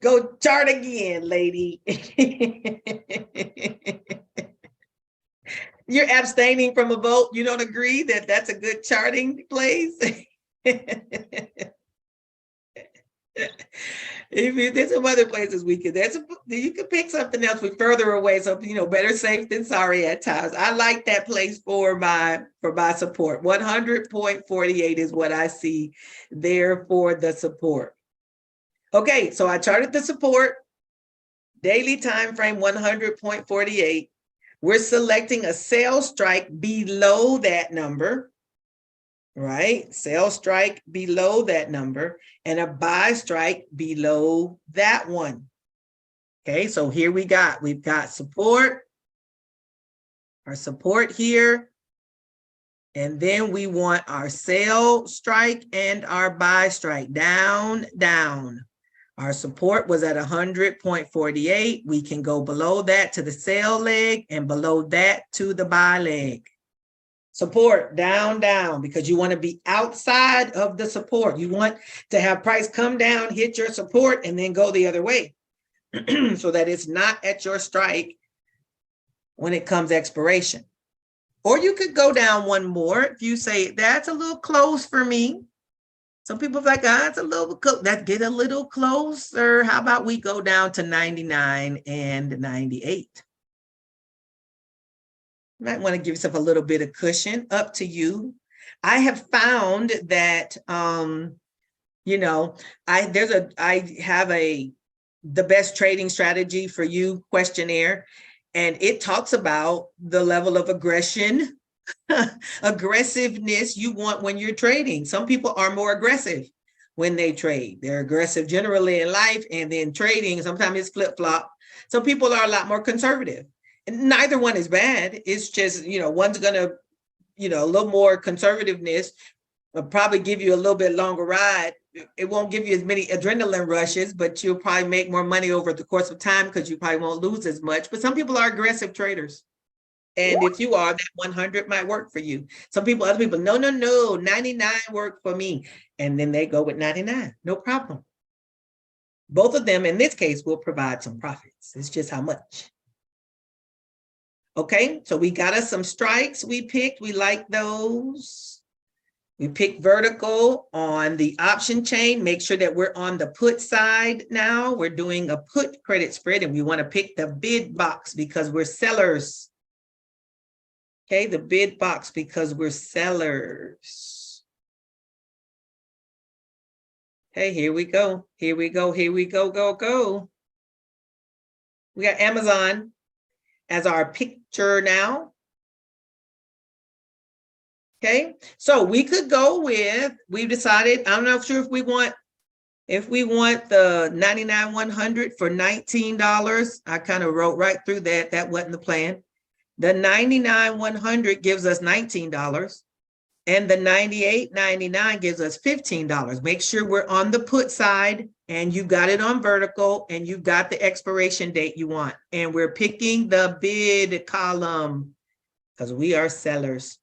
A: go chart again, lady. You're abstaining from a vote. You don't agree that that's a good charting place? There's some other places you could pick something else with further away. So, better safe than sorry at times. I like that place for my support. 100.48 is what I see there for the support. Okay, so I charted the support. Daily time frame 100.48. We're selecting a sell strike below that number, right? Sell strike below that number and a buy strike below that one. Okay, so here we've got support, our support here, and then we want our sell strike and our buy strike down, down. Our support was at 100.48. We can go below that to the sell leg and below that to the buy leg. Support down, down, because you want to be outside of the support. You want to have price come down, hit your support, and then go the other way so that it's not at your strike when it comes expiration. Or you could go down one more if you say, that's a little close for me. Some people are like, it's a little close. Let's get a little closer. How about we go down to 99 and 98? You might want to give yourself a little bit of cushion, up to you. I have found that, I have the best trading strategy for you questionnaire, and it talks about the level of aggressiveness you want when you're trading. Some people are more aggressive when they trade. They're aggressive generally in life, and then trading, sometimes it's flip-flop. Some people are a lot more conservative. And neither one is bad. It's just, one's gonna, a little more conservativeness will probably give you a little bit longer ride. It won't give you as many adrenaline rushes, but you'll probably make more money over the course of time because you probably won't lose as much. But some people are aggressive traders. And if you are, that 100 might work for you. Other people, no, 99 worked for me. And then they go with 99, no problem. Both of them, in this case, will provide some profits. It's just how much. Okay, so we got us some strikes we picked. We like those. We picked vertical on the option chain. Make sure that we're on the put side now. We're doing a put credit spread, and we want to pick the bid box because we're sellers. Okay, the bid box because we're sellers. Okay, here we go. Here we go. Here we go, go. We got Amazon as our picture now. Okay, so we could go with, we've decided, I'm not sure if we want the 99-100 for $19. I kind of wrote right through that. That wasn't the plan. The 99-100 gives us $19, and the 98.99 gives us $15. Make sure we're on the put side, and you got it on vertical, and you got the expiration date you want. And we're picking the bid column because we are sellers.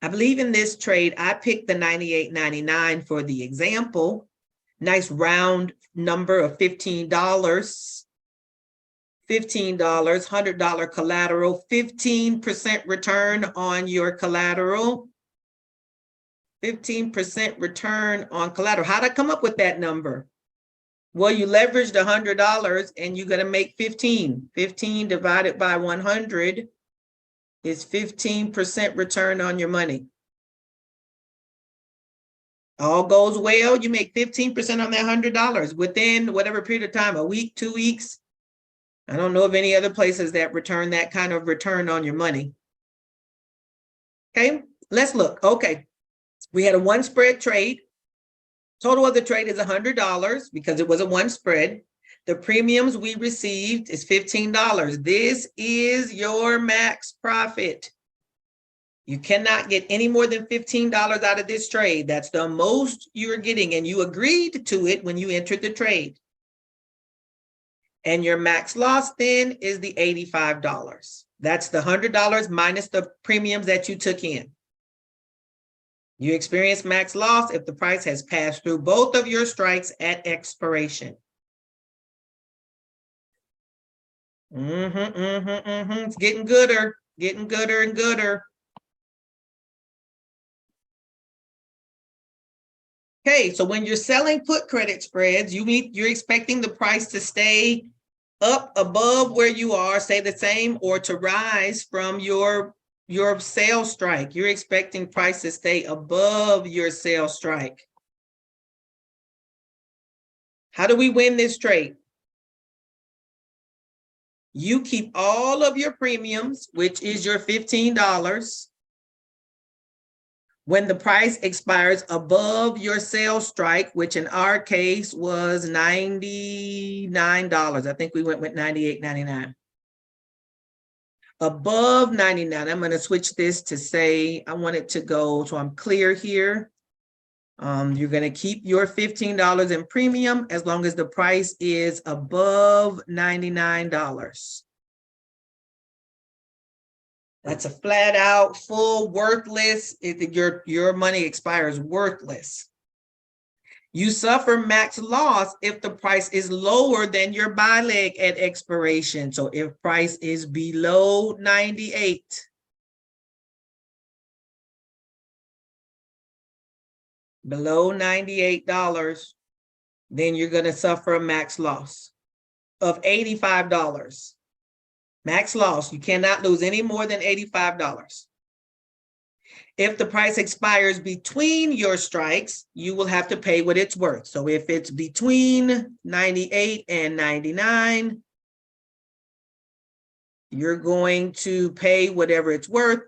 A: I believe in this trade, I picked the 98.99 for the example. Nice round number of $15. $15, $100 collateral, 15% return on your collateral. 15% return on collateral. How'd I come up with that number? Well, you leveraged $100 and you're going to make 15. 15 divided by 100 is 15% return on your money. All goes well, you make 15% on that $100 within whatever period of time, a week, 2 weeks. I don't know of any other places that return that kind of return on your money. Okay, let's look. Okay, we had a one spread trade. Total of the trade is $100 because it was a one spread. The premiums we received is $15. This is your max profit. You cannot get any more than $15 out of this trade. That's the most you're getting, and you agreed to it when you entered the trade. And your max loss then is the $85. That's the $100 minus the premiums that you took in. You experience max loss if the price has passed through both of your strikes at expiration. It's getting gooder and gooder. Okay, so when you're selling put credit spreads, you're expecting the price to stay up above where you are, stay the same, or to rise from your sales strike. You're expecting price to stay above your sales strike. How do we win this trade? You keep all of your premiums, which is your $15. When the price expires above your sales strike, which in our case was $99. I think we went with $98.99. Above 99, I'm going to switch this to say, I want it to go, so I'm clear here. You're going to keep your $15 in premium as long as the price is above $99. That's a flat out full worthless. Your money expires worthless. You suffer max loss if the price is lower than your buy leg at expiration. So if price is below 98, below $98, then you're going to suffer a max loss of $85. Max loss, you cannot lose any more than $85. If the price expires between your strikes, you will have to pay what it's worth. So if it's between 98 and 99, you're going to pay whatever it's worth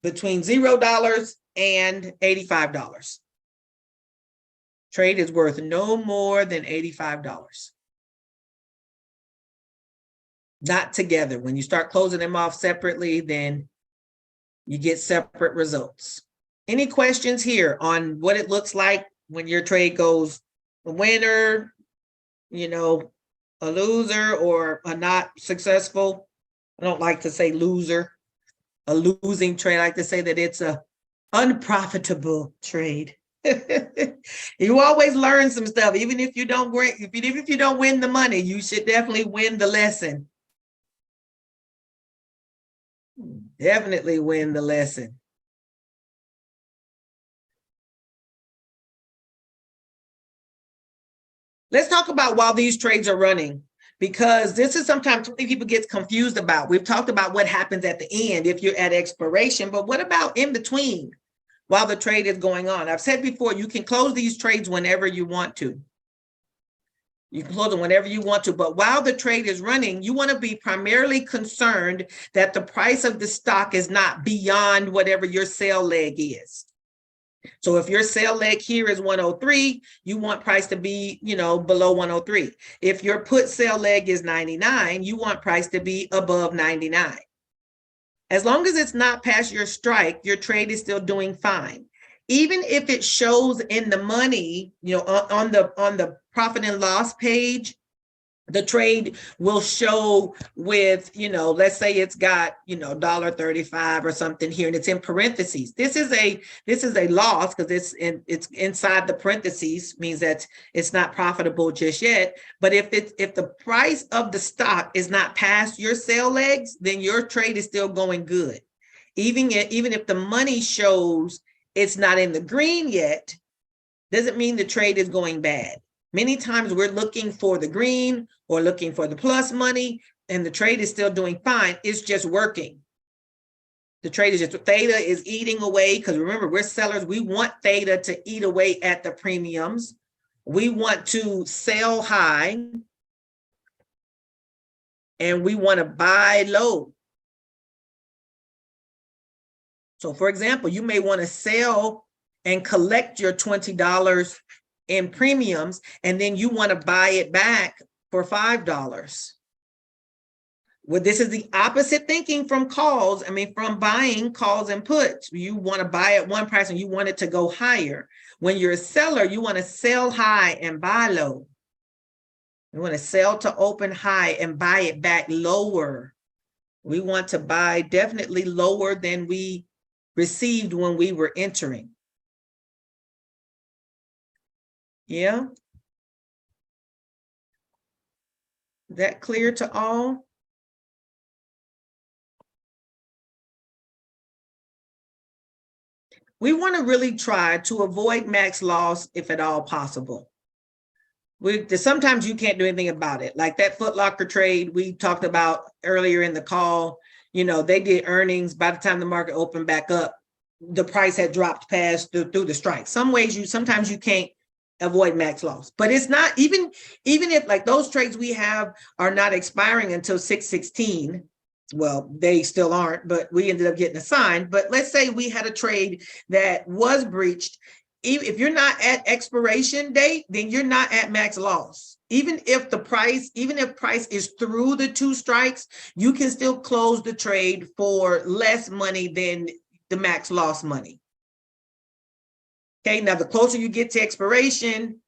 A: between $0 and $85. Trade is worth no more than $85. Not together. When you start closing them off separately, then you get separate results. Any questions here on what it looks like when your trade goes a winner, a loser, or a not successful? I don't like to say loser, a losing trade. I like to say that it's a unprofitable trade. You always learn some stuff, even if you don't win the money, you should definitely win the lesson. Definitely win the lesson. Let's talk about while these trades are running, because this is sometimes people get confused about. We've talked about what happens at the end if you're at expiration, but what about in between while the trade is going on? I've said before, you can close these trades whenever you want to. You can close them whenever you want to, but while the trade is running, you want to be primarily concerned that the price of the stock is not beyond whatever your sell leg is. So if your sell leg here is 103, you want price to be, below 103. If your put sell leg is 99, you want price to be above 99. As long as it's not past your strike, your trade is still doing fine. Even if it shows in the money, on the profit and loss page, the trade will show with, let's say it's got, $1.35 or something here, and it's in parentheses. This is a loss because it's inside the parentheses, means that it's not profitable just yet. But if the price of the stock is not past your sell legs, then your trade is still going good. Even if the money shows it's not in the green yet, doesn't mean the trade is going bad. Many times we're looking for the green or looking for the plus money, and the trade is still doing fine. It's just working. The trade is just, theta is eating away, because remember, we're sellers. We want theta to eat away at the premiums. We want to sell high, and we want to buy low. So for example, you may want to sell and collect your $20 in premiums, and then you want to buy it back for $5. Well, this is the opposite thinking from from buying calls and puts. You want to buy at one price and you want it to go higher. When you're a seller, you want to sell high and buy low. You want to sell to open high and buy it back lower. We want to buy definitely lower than we received when we were entering. Yeah. Is that clear to all? we want to really try to avoid max loss if at all possible. Sometimes you can't do anything about it. Like that Foot Locker trade we talked about earlier in the call, you know, they did earnings. By the time the market opened back up, the price had dropped past through the strike. Sometimes you can't avoid max loss, but it's not even if like those trades we have are not expiring until 6/16. Well, they still aren't, but we ended up getting assigned. But let's say we had a trade that was breached. If you're not at expiration date, then you're not at max loss. Even if price is through the 2 strikes, you can still close the trade for less money than the max loss money. Okay, now the closer you get to expiration,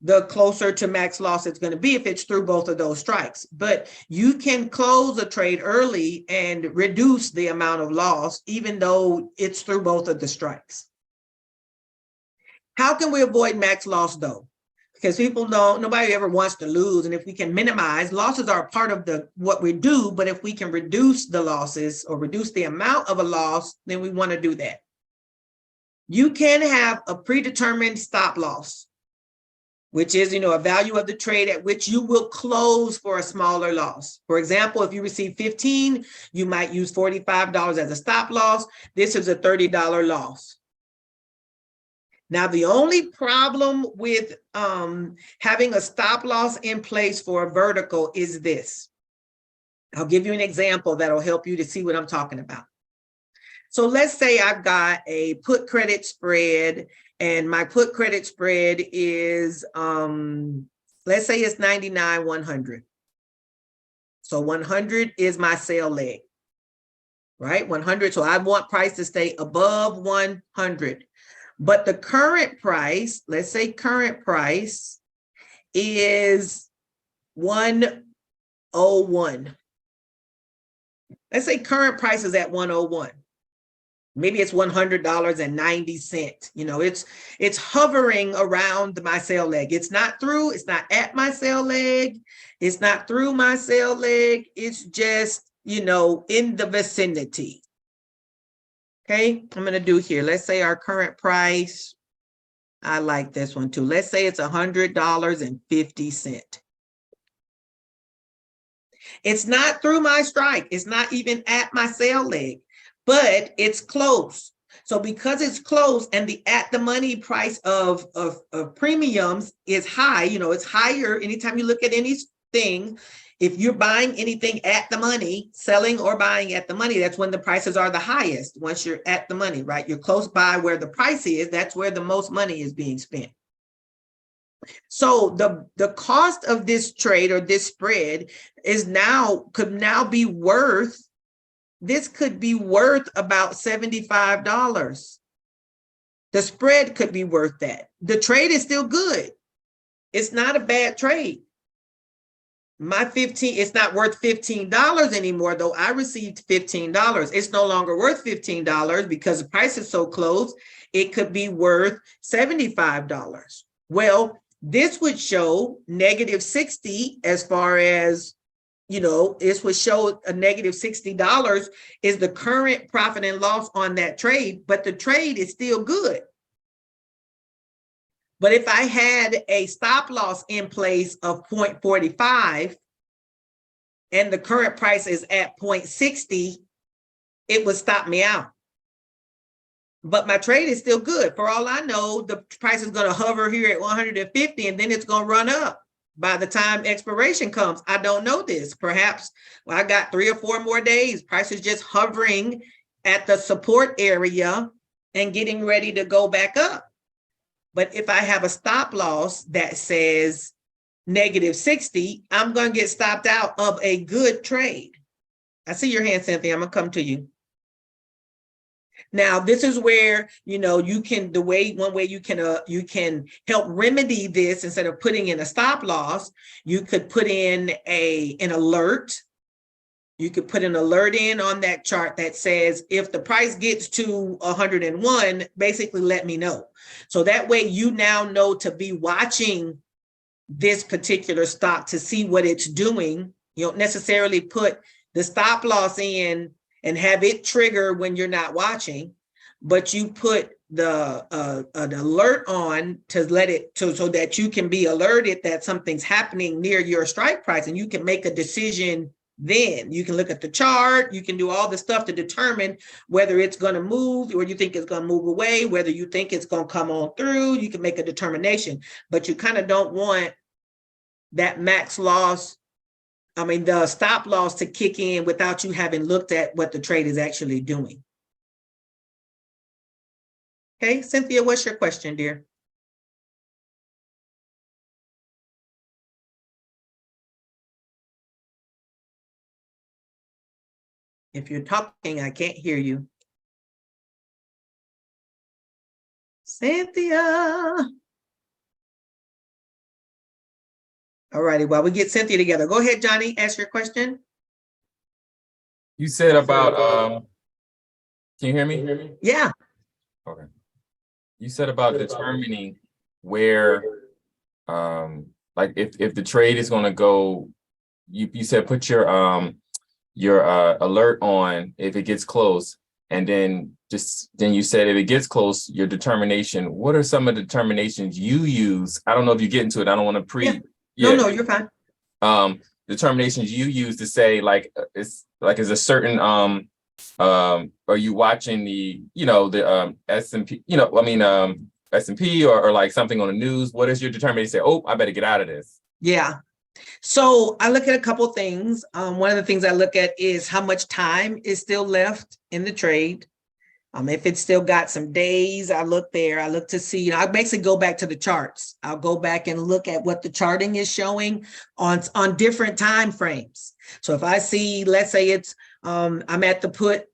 A: the closer to max loss it's going to be if it's through both of those strikes. But you can close a trade early and reduce the amount of loss, even though it's through both of the strikes. How can we avoid max loss though? Because nobody ever wants to lose. And if we can minimize, losses are a part of what we do, but if we can reduce the losses or reduce the amount of a loss, then we want to do that. You can have a predetermined stop loss, which is, a value of the trade at which you will close for a smaller loss. For example, if you receive 15, you might use $45 as a stop loss. This is a $30 loss. Now, the only problem with having a stop loss in place for a vertical is this. I'll give you an example that'll help you to see what I'm talking about. So let's say I've got a put credit spread, and my put credit spread is, let's say it's 99, 100. So 100 is my sell leg, right? 100. So I want price to stay above 100. But the current price, let's say current price is 101. Let's say current price is at 101. Maybe it's $100.90. It's hovering around my sell leg. It's not at my sell leg. It's not through my sell leg. It's just, in the vicinity. Okay, I'm going to do here. Let's say our current price. I like this one too. Let's say it's $100.50. It's not through my strike. It's not even at my sell leg, but it's close. So because it's close and the at the money price of premiums is high, it's higher anytime you look at anything. If you're buying anything at the money, selling or buying at the money, that's when the prices are the highest. Once you're at the money, right? You're close by where the price is. That's where the most money is being spent. So the cost of this trade or this spread could now be worth about $75. The spread could be worth that. The trade is still good. It's not a bad trade. It's not worth $15 anymore, though I received $15. It's no longer worth $15 because the price is so close. It could be worth $75. Well, this would show -60 as far as, this would show a -$60 is the current profit and loss on that trade, but the trade is still good. But if I had a stop loss in place of 0.45 and the current price is at 0.60, it would stop me out. But my trade is still good. For all I know, the price is going to hover here at 150 and then it's going to run up by the time expiration comes. I don't know this. Perhaps I got 3 or 4 more days. Price is just hovering at the support area and getting ready to go back up. But if I have a stop loss that says -60, I'm going to get stopped out of a good trade. I see your hand, Cynthia. I'm going to come to you. Now, this is where, one way you can help remedy this instead of putting in a stop loss, you could put in an alert. You could put an alert in on that chart that says, if the price gets to 101, basically let me know. So that way you now know to be watching this particular stock to see what it's doing. You don't necessarily put the stop loss in and have it trigger when you're not watching, but you put an alert on to let it so that you can be alerted that something's happening near your strike price, and you can make a decision. Then you can look at the chart, you can do all the stuff to determine whether it's going to move, or you think it's going to move away, whether you think it's going to come on through. You can make a determination, but you kind of don't want that max loss, the stop loss, to kick in without you having looked at what the trade is actually doing. Okay, Cynthia, what's your question, dear? If you're talking, I can't hear you. Cynthia. All righty, while we get Cynthia together, go ahead, Johnny, ask your question.
C: You said about, can you hear me?
A: Yeah.
C: Okay. You said about determining where, like if the trade is going to go, you said put your alert on if it gets close, and then you said if it gets close, your determination. What are some of the determinations you use? I don't know if you get into it. I don't want to
A: No, you're fine.
C: Determinations you use to say is a certain are you watching the S&P, S&P or like something on the news? What is your determination to say, oh, I better get out of this?
A: Yeah. So I look at a couple things. One of the things I look at is how much time is still left in the trade. If it's still got some days, I look there. I look to see, I basically go back to the charts. I'll go back and look at what the charting is showing on different time frames. So if I see, let's say it's, I'm at the put,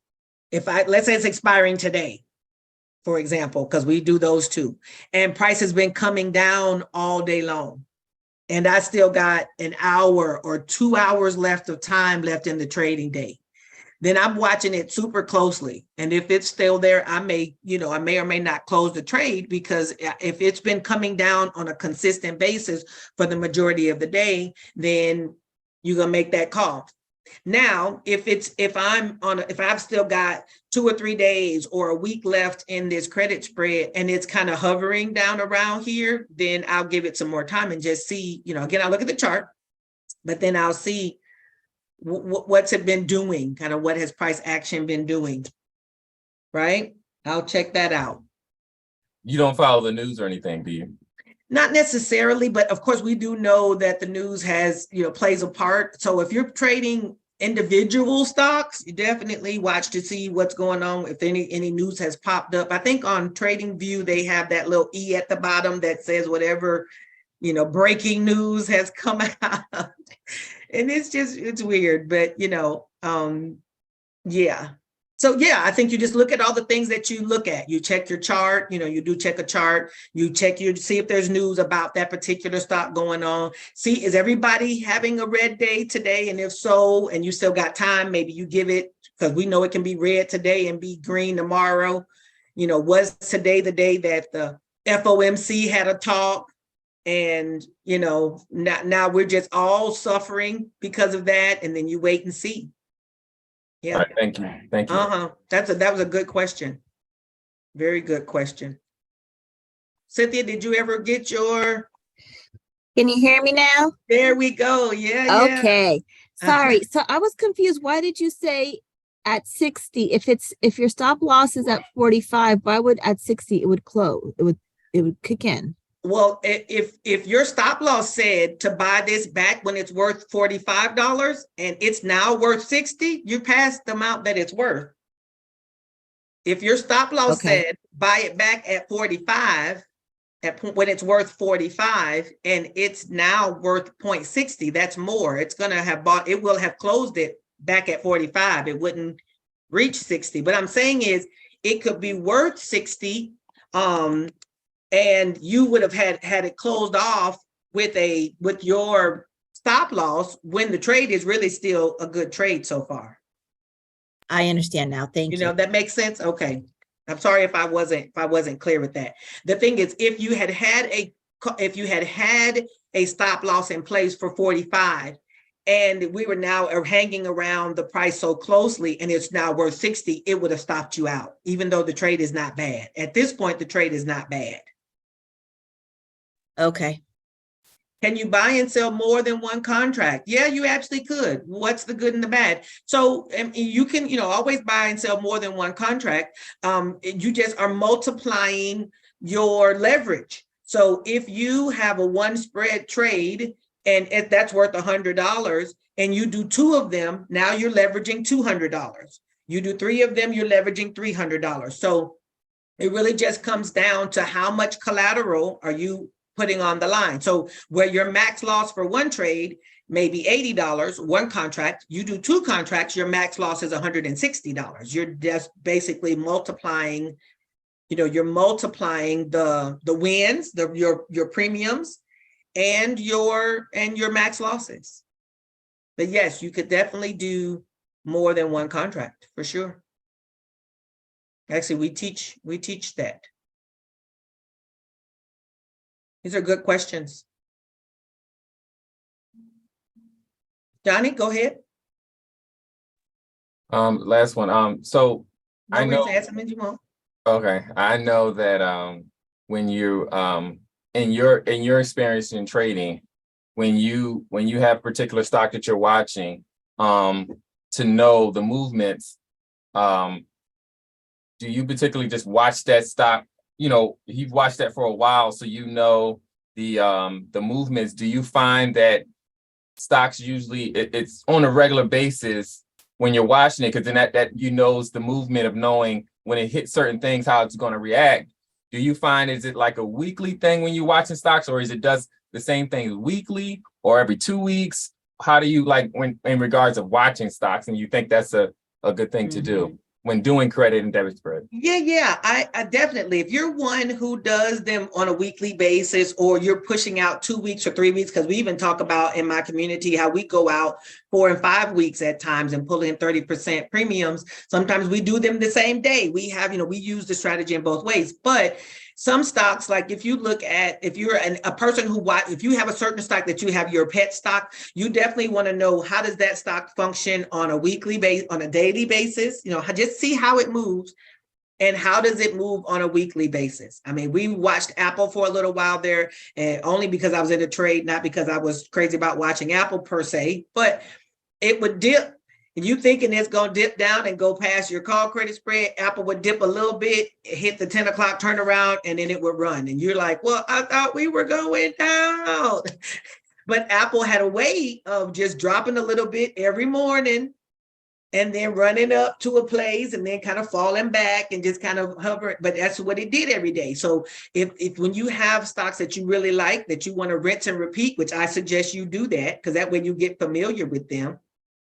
A: let's say it's expiring today, for example, because we do those too. And price has been coming down all day long. And I still got an hour or 2 hours left of time left in the trading day. Then I'm watching it super closely. And if it's still there, I may or may not close the trade, because if it's been coming down on a consistent basis for the majority of the day, then you're going to make that call. Now, if I've still got 2 or 3 days or a week left in this credit spread and it's kind of hovering down around here, then I'll give it some more time and just see, again, I'll look at the chart, but then I'll see what's it been doing, kind of what has price action been doing, right? I'll check that out.
C: You don't follow the news or anything, do you?
A: Not necessarily, but of course we do know that the news has, plays a part. So if you're trading individual stocks, you definitely watch to see what's going on. If any news has popped up, I think on TradingView, they have that little E at the bottom that says whatever, breaking news has come out. And it's weird, but yeah. So yeah, I think you just look at all the things that you look at. You check your chart, you do check a chart, you see if there's news about that particular stock going on. See, is everybody having a red day today? And if so, and you still got time, maybe you give it, because we know it can be red today and be green tomorrow. Was today the day that the FOMC had a talk? And, now we're just all suffering because of that. And then you wait and see. Yeah.
C: All right, thank you. Thank you.
A: That was a good question. Very good question. Cynthia, did you ever get your?
D: Can you hear me now?
A: There we go. Yeah.
D: Okay. Sorry. So I was confused. Why did you say at 60? If your stop loss is at 45, why would at 60 it would close? It would kick in.
A: Well, if your stop loss said to buy this back when it's worth $45 and it's now worth 60, you passed the amount that it's worth. If your stop loss said buy it back at 45 when it's worth 45 and it's now worth 0.60, that's more. It will have closed it back at 45. It wouldn't reach 60. What I'm saying is it could be worth 60. And you would have had it closed off with your stop loss when the trade is really still a good trade so far.
D: I understand now. Thank you.
A: That makes sense. Okay. I'm sorry if I wasn't clear with that. The thing is, if you had had a stop loss in place for 45 and we were now hanging around the price so closely and it's now worth 60, it would have stopped you out, even though the trade is not bad. At this point, the trade is not bad.
D: Okay.
A: Can you buy and sell more than one contract? Yeah, you actually could. What's the good and the bad? So you can, always buy and sell more than one contract. You just are multiplying your leverage. So if you have a one spread trade and if that's worth $100 and you do 2 of them, now you're leveraging $200. You do 3 of them, you're leveraging $300. So it really just comes down to how much collateral are you putting on the line. So where your max loss for one trade may be $80, one contract, you do 2 contracts, your max loss is $160. You're just basically multiplying, you're multiplying the wins, your premiums and your max losses. But yes, you could definitely do more than one contract for sure. Actually, we teach that. These are good questions. Johnny, go ahead.
C: Last one. So
A: No
C: I know.
A: ask them if you want.
C: Okay, I know that when you in your experience in trading, when you have a particular stock that you're watching, to know the movements, do you particularly just watch that stock? You've watched that for a while, so the movements. Do you find that stocks usually it's on a regular basis when you're watching it, because then that knows the movement of knowing when it hits certain things how it's going to react? Do you find, is it like a weekly thing when you're watching stocks, or is it does the same thing weekly or every 2 weeks? How do you like when in regards of watching stocks, and you think that's a good thing to do when doing credit and debit spread?
A: Yeah. I definitely, if you're one who does them on a weekly basis, or you're pushing out 2 weeks or 3 weeks, because we even talk about in my community how we go out 4 and 5 weeks at times and pull in 30% premiums. Sometimes we do them the same day. We have, we use the strategy in both ways. But some stocks, like if you look at, if you're a person if you have a certain stock that you have your pet stock, you definitely want to know, how does that stock function on a weekly base, on a daily basis? Just see how it moves, and how does it move on a weekly basis? I mean, we watched Apple for a little while there, and only because I was in a trade, not because I was crazy about watching Apple per se, but it would dip. And you thinking it's going to dip down and go past your call credit spread, Apple would dip a little bit, hit the 10 o'clock turnaround, and then it would run. And you're like, well, I thought we were going down. But Apple had a way of just dropping a little bit every morning and then running up to a place and then kind of falling back and just kind of hovering. But that's what it did every day. So if when you have stocks that you really like, that you want to rinse and repeat, which I suggest you do that, because that way you get familiar with them,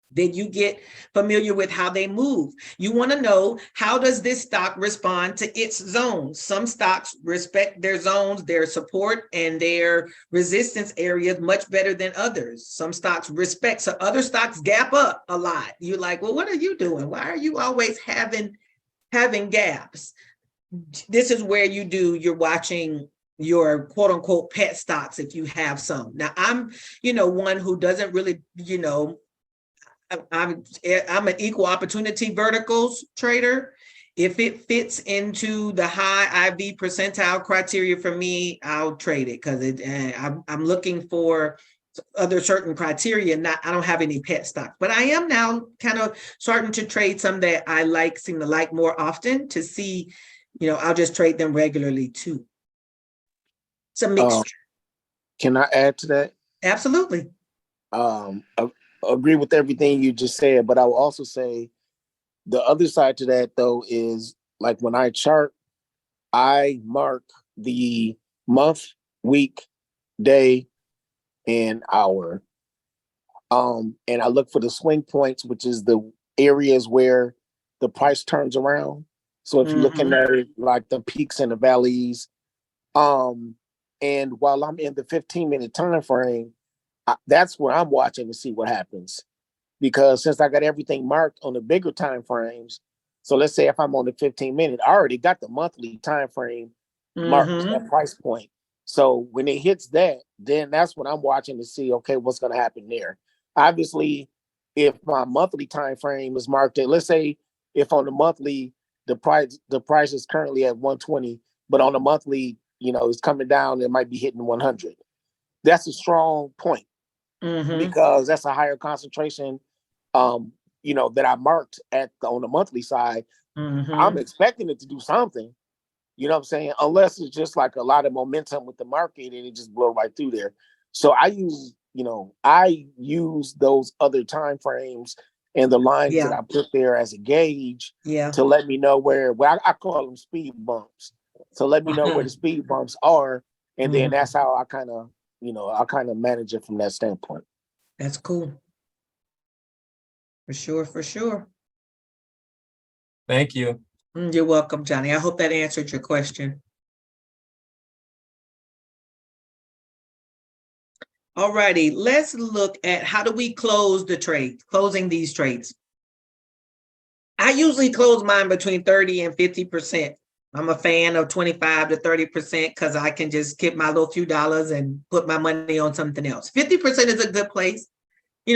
A: then you get familiar with how they move. You want to know, how does this stock respond to its zones? Some stocks respect their zones, their support and their resistance areas much better than others. Some stocks respect, so other stocks gap up a lot. You're like, well, what are you doing? Why are you always having gaps? This is where you're watching your quote unquote pet stocks if you have some. Now I'm, one who doesn't really, I'm an equal opportunity verticals trader. If it fits into the high IV percentile criteria for me, I'll trade it, because I'm looking for other certain criteria. I don't have any pet stocks, but I am now kind of starting to trade some that I seem to like more often to see, I'll just trade them regularly too. It's a mixture.
B: Can I add to that?
A: Absolutely.
B: Agree with everything you just said, but I will also say the other side to that though is, like, when I chart, I mark the month, week, day, and hour. And I look for the swing points, which is the areas where the price turns around. So if you're looking at it, like the peaks and the valleys, and while I'm in the 15-minute time frame, that's where I'm watching to see what happens. Because since I got everything marked on the bigger time frames, so let's say if I'm on the 15-minute, I already got the monthly time frame marked at price point. So when it hits that, then that's when I'm watching to see, okay, what's going to happen there. Obviously, if my monthly time frame is marked at, let's say if on the monthly the price is currently at 120, but on the monthly, it's coming down, it might be hitting 100. That's a strong point because that's a higher concentration that I marked on the monthly side. I'm expecting it to do something, you know what I'm saying? Unless it's just like a lot of momentum with the market and it just blow right through there. So I use those other time frames and the lines that I put there as a gauge to let me know where I call them speed bumps. To let me know where the speed bumps are. And then that's how I kind of manage it from that standpoint.
A: That's cool. For sure, for sure.
C: Thank you.
A: You're welcome, Johnny. I hope that answered your question. All righty, let's look at how do we close the trade, closing these trades. I usually close mine between 30 and 50%. I'm a fan of 25 to 30% because I can just keep my little few dollars and put my money on something else. 50% is a good place.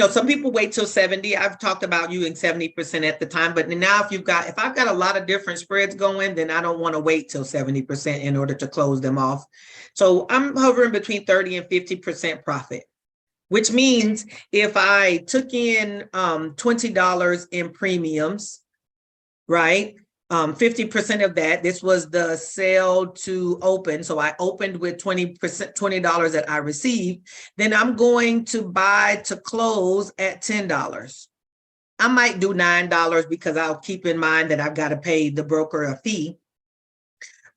A: Some people wait till 70. I've talked about using 70% at the time, but now if I've got a lot of different spreads going, then I don't want to wait till 70% in order to close them off. So I'm hovering between 30 and 50% profit, which means if I took in $20 in premiums, right? 50% of that, this was the sale to open. So I opened with 20% that I received. Then I'm going to buy to close at $10. I might do $9 because I'll keep in mind that I've got to pay the broker a fee,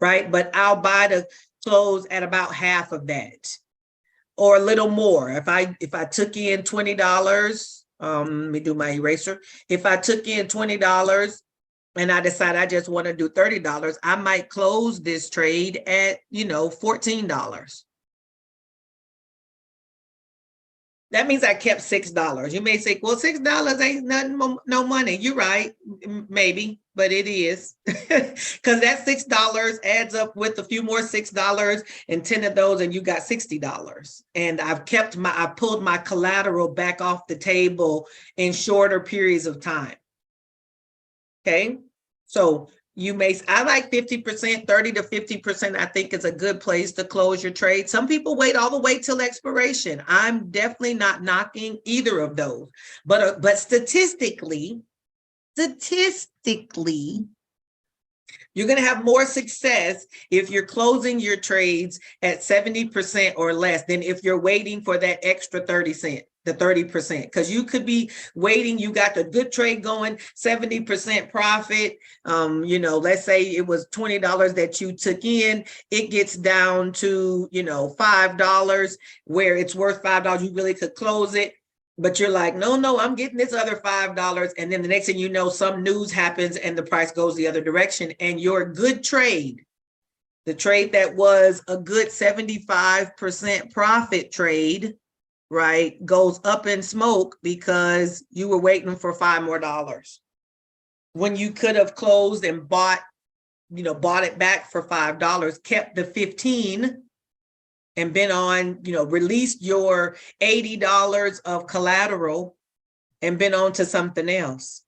A: right? But I'll buy to close at about half of that or a little more. If I took in $20, let me do my eraser. If I took in $20, and I decide I just want to do $30, I might close this trade at, $14. That means I kept $6. You may say, well, $6 ain't nothing, no money. You're right, maybe, but it is. Because that $6 adds up with a few more $6 and 10 of those, and you got $60. And I pulled my collateral back off the table in shorter periods of time. Okay, so I like 50%, 30 to 50%, I think is a good place to close your trade. Some people wait all the way till expiration. I'm definitely not knocking either of those, but statistically, you're going to have more success if you're closing your trades at 70% or less than if you're waiting for that extra 30%, because you could be waiting. You got the good trade going, 70% profit. Let's say it was $20 that you took in. It gets down to, $5 where it's worth $5. You really could close it. But you're like, no, I'm getting this other $5. And then the next thing you know, some news happens and the price goes the other direction. And your good trade, the trade that was a good 75% profit trade, right, goes up in smoke because you were waiting for $5 more. When you could have closed and bought it back for $5, kept the 15 and been on, released your $80 of collateral and been on to something else,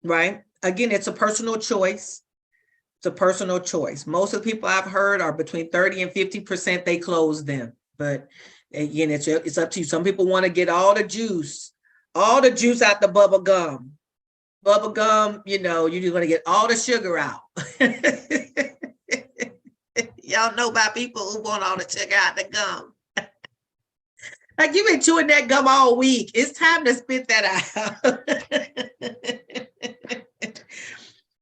A: right? Again, it's a personal choice. It's a personal choice. Most of the people I've heard are between 30 and 50%, they close them. But again, it's up to you. Some people want to get all the juice out the bubble gum. Bubble gum, you're just going to get all the sugar out. Y'all know about people who want all the sugar out the gum. Like you've been chewing that gum all week. It's time to spit that out.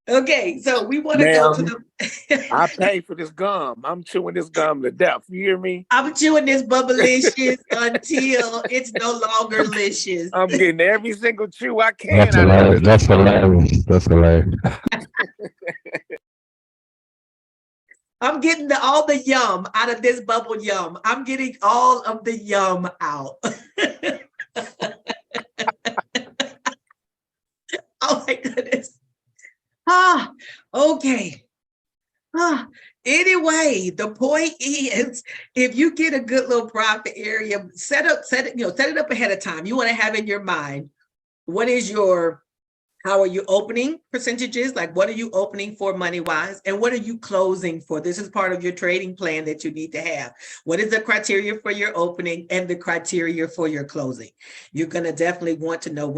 A: Okay, so we want to go to the.
B: I pay for this gum. I'm chewing this gum to death. You hear me?
A: I'm chewing this bubblicious until it's no longer licious.
B: I'm getting every single chew I can.
E: That's hilarious. That's hilarious. That's hilarious.
A: I'm getting all the yum out of this bubble yum. I'm getting all of the yum out. Oh my goodness. Okay. Anyway, the point is, if you get a good little profit area, set it up ahead of time. You want to have in your mind, how are you opening percentages? Like, what are you opening for money wise? And what are you closing for? This is part of your trading plan that you need to have. What is the criteria for your opening and the criteria for your closing? You're going to definitely want to know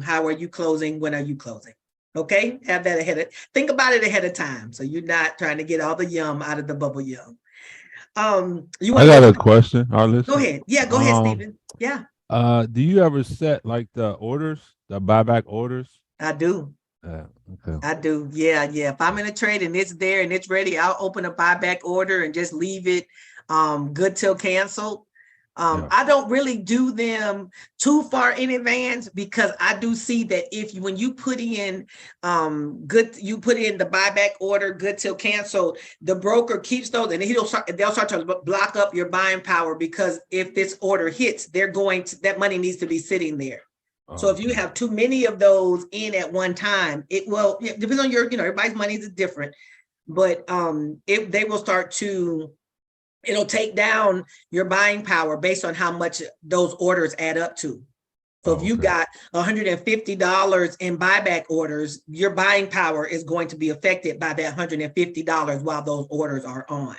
A: how are you closing? When are you closing? Okay, have that think about it ahead of time. So you're not trying to get all the yum out of the bubble yum.
E: I got a question, Arliss.
A: Go ahead. Yeah, go ahead, Stephen. Yeah.
E: Do you ever set like the buyback orders?
A: I do.
E: Okay.
A: I do. Yeah. If I'm in a trade and it's there and it's ready, I'll open a buyback order and just leave it good till canceled. I don't really do them too far in advance because I do see that when you put in the buyback order good till cancel, the broker keeps those and they'll start to block up your buying power, because if this order hits, that money needs to be sitting there. So if you have too many of those in at one time, it depends on everybody's money is different, but they will start to, it'll take down your buying power based on how much those orders add up to. So if you got $150 in buyback orders, your buying power is going to be affected by that $150 while those orders are on.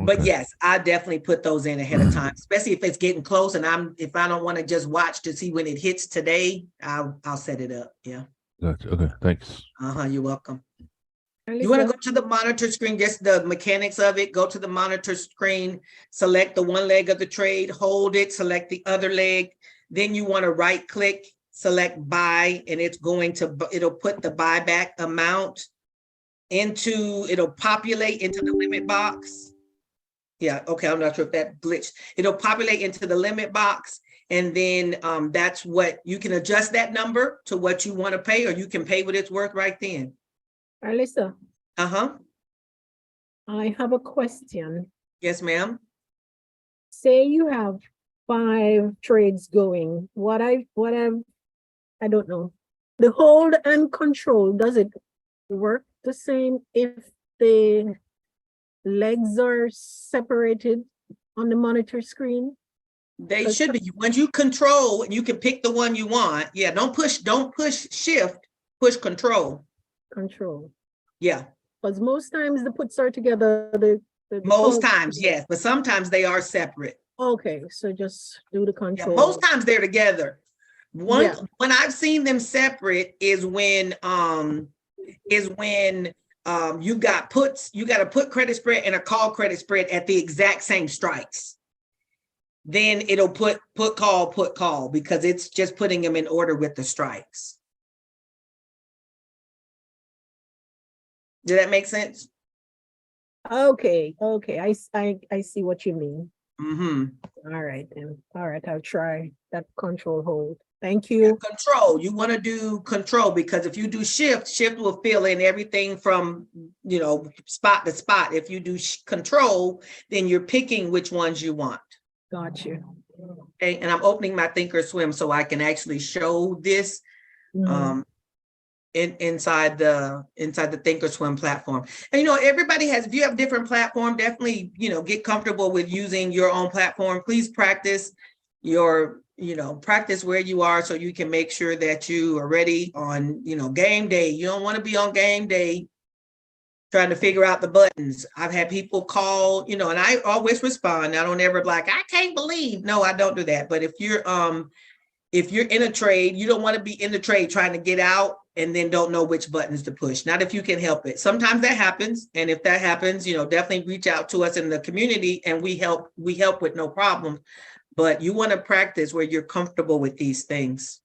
A: But yes, I definitely put those in ahead of time, especially if it's getting close and if I don't want to just watch to see when it hits today, I'll set it up. Yeah.
E: Gotcha. Okay, thanks.
A: You're welcome. You want to go to the monitor screen, just the mechanics of it. Go to the monitor screen, select the one leg of the trade, hold it, select the other leg. Then you want to right click, select buy, and it'll put the buyback amount it'll populate into the limit box. Yeah, okay, I'm not sure if that glitched. It'll populate into the limit box, and then that's what you can adjust that number to what you want to pay, or you can pay what it's worth right then.
F: Alyssa.
A: I
F: have a question.
A: Yes, ma'am.
F: Say you have 5 trades going. I don't know. The hold and control, does it work the same if the legs are separated on the monitor screen?
A: They should be. Once you control, you can pick the one you want. Yeah, don't push shift, push control.
F: Control.
A: Yeah.
F: Because most times the puts are together.
A: Most times, yes, but sometimes they are separate.
F: Okay, so just do the control.
A: Yeah, most times they're together. When I've seen them separate is when you got a put credit spread and a call credit spread at the exact same strikes. Then it'll put call, because it's just putting them in order with the strikes. Did that make sense?
F: Okay. I see what you mean.
A: Mm-hmm.
F: All right, then. All right, I'll try that control hold. Thank you.
A: Control. You want to do control, because if you do shift will fill in everything from, spot to spot. If you do control, then you're picking which ones you want.
F: Got you.
A: Okay, and I'm opening my Thinkorswim so I can actually show this inside the Thinkorswim platform. And everybody has, if you have different platform, definitely get comfortable with using your own platform. Please practice practice where you are so you can make sure that you are ready on game day. You don't want to be on game day trying to figure out the buttons. I've had people call, and I always respond. I don't ever I can't believe. No, I don't do that. But if you're in a trade, you don't want to be in the trade trying to get out and then don't know which buttons to push. Not if you can help it. Sometimes that happens. And if that happens, definitely reach out to us in the community and we help with no problem. But you want to practice where you're comfortable with these things.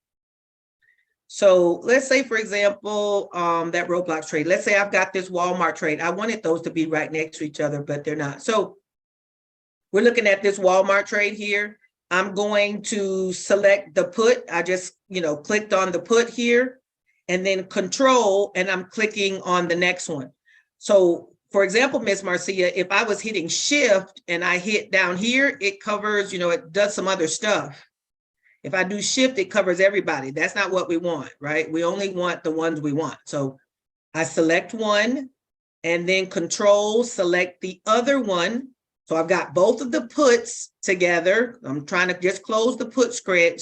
A: So let's say, for example, that Roblox trade. Let's say I've got this Walmart trade. I wanted those to be right next to each other, but they're not. So we're looking at this Walmart trade here. I'm going to select the put. I just, clicked on the put here and then control, and I'm clicking on the next one. So for example, Ms. Marcia, if I was hitting shift and I hit down here, it covers, it does some other stuff. If I do shift, it covers everybody. That's not what we want, right? We only want the ones we want. So I select one, and then control, select the other one. So I've got both of the puts together. I'm trying to just close the put credit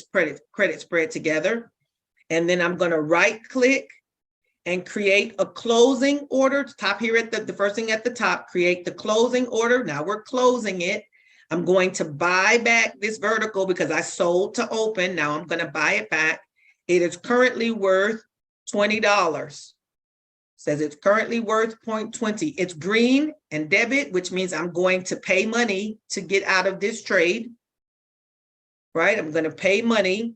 A: spread together. And then I'm going to right click and create a closing order. Top here at the first thing at the top, create the closing order. Now we're closing it. I'm going to buy back this vertical because I sold to open. Now I'm going to buy it back. It is currently worth $20. Says it's currently worth 0.20. It's green and debit, which means I'm going to pay money to get out of this trade. Right? I'm going to pay money.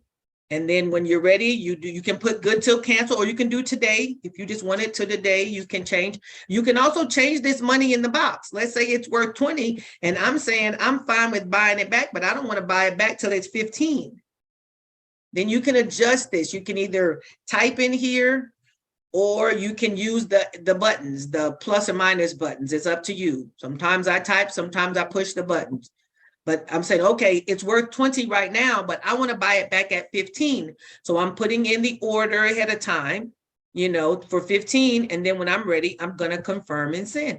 A: And then when you're ready, you can put good till cancel, or you can do today. If you just want it to today, you can change. You can also change this money in the box. Let's say it's worth 20 and I'm saying I'm fine with buying it back, but I don't want to buy it back till it's 15. Then you can adjust this. You can either type in here or you can use the buttons, the plus or minus buttons. It's up to you. Sometimes I type, sometimes I push the buttons. But I'm saying, okay, it's worth 20 right now, but I want to buy it back at 15. So I'm putting in the order ahead of time, you know, for 15. And then when I'm ready, I'm going to confirm and send.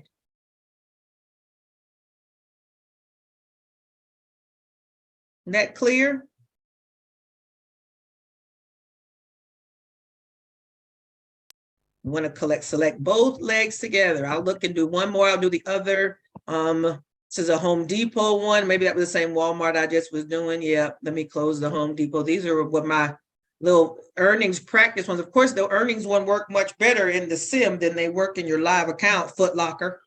A: Is that clear? You want to select both legs together. I'll look and do one more. I'll do the other. This is a Home Depot one. Maybe that was the same Walmart I just was doing. Yeah, let me close the Home Depot. These are what my little earnings practice ones. Of course, the earnings one work much better in the sim than they work in your live account, Foot Locker.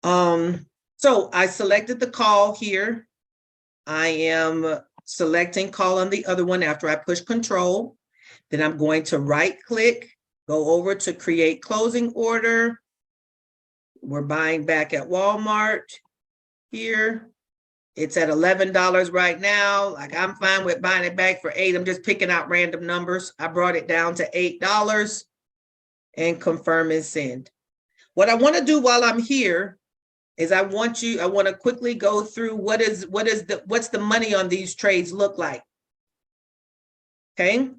A: So I selected the call here. I am selecting call on the other one after I push control. Then I'm going to right click, go over to create closing order. We're buying back at Walmart here. It's at $11 right now. Like, I'm fine with buying it back for $8. I'm just picking out random numbers. I brought it down to $8 and confirm and send. What I want to do while I'm here is I want to quickly go through what's the money on these trades look like. Okay.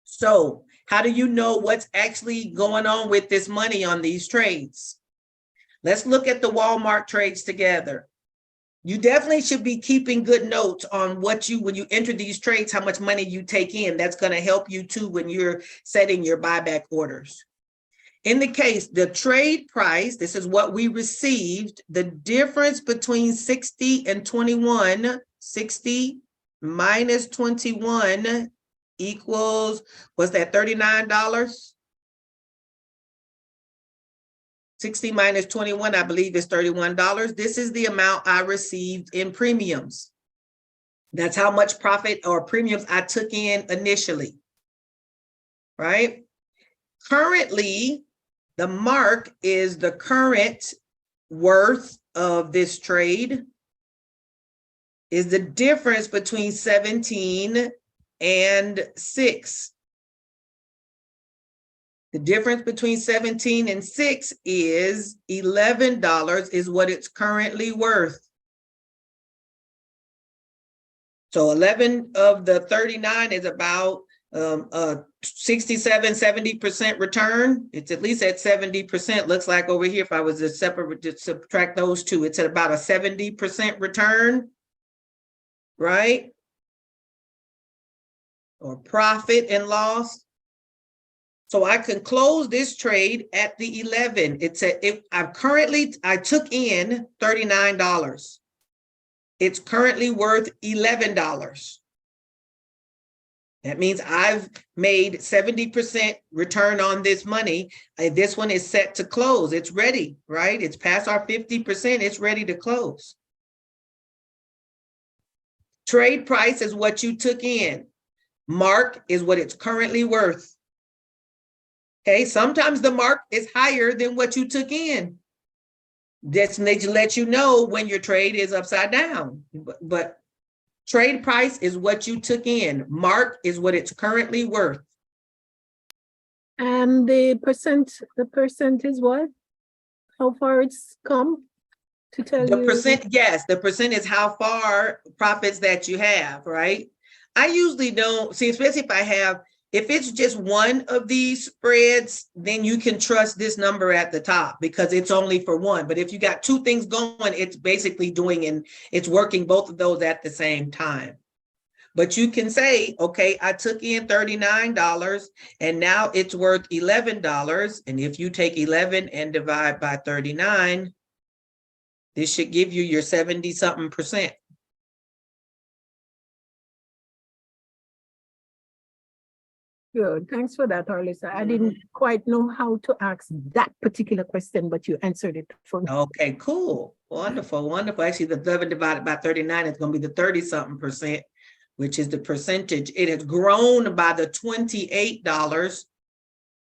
A: So how do you know what's actually going on with this money on these trades? Let's look at the Walmart trades together. You definitely should be keeping good notes on when you enter these trades, how much money you take in. That's going to help you too when you're setting your buyback orders. In the case, the trade price, this is what we received. The difference between 60 and 21, 60 minus 21 equals, was that $39? 60 minus 21, I believe, is $31. This is the amount I received in premiums. That's how much profit or premiums I took in initially, right? Currently, the mark is the current worth of this trade, is the difference between 17 and 6. The difference between 17 and 6 is $11 is what it's currently worth. So 11 of the 39 is about 67, 70% return. It's at least at 70%. Looks like over here, if I was to subtract those two, it's at about a 70% return, right? Or profit and loss. So I can close this trade at the 11. I took in $39. It's currently worth $11. That means I've made 70% return on this money. This one is set to close. It's ready, right? It's past our 50%. It's ready to close. Trade price is what you took in. Mark is what it's currently worth. Okay, sometimes the mark is higher than what you took in. That's to let you know when your trade is upside down. But trade price is what you took in. Mark is what it's currently worth.
F: And the percent is what? How far it's come to tell
A: The
F: you?
A: percent, yes, the percent is how far profits that you have, right? I usually don't see, especially if I have If it's just one of these spreads, then you can trust this number at the top because it's only for one. But if you got two things going, it's basically it's working both of those at the same time. But you can say, okay, I took in $39 and now it's worth $11. And if you take 11 and divide by 39, this should give you your 70-something%.
F: Good. Thanks for that, Arlissa. I didn't quite know how to ask that particular question, but you answered it for me.
A: Okay, cool. Wonderful, wonderful. Actually, the 11 divided by 39 is going to be the 30-something%, which is the percentage. It has grown by the $28.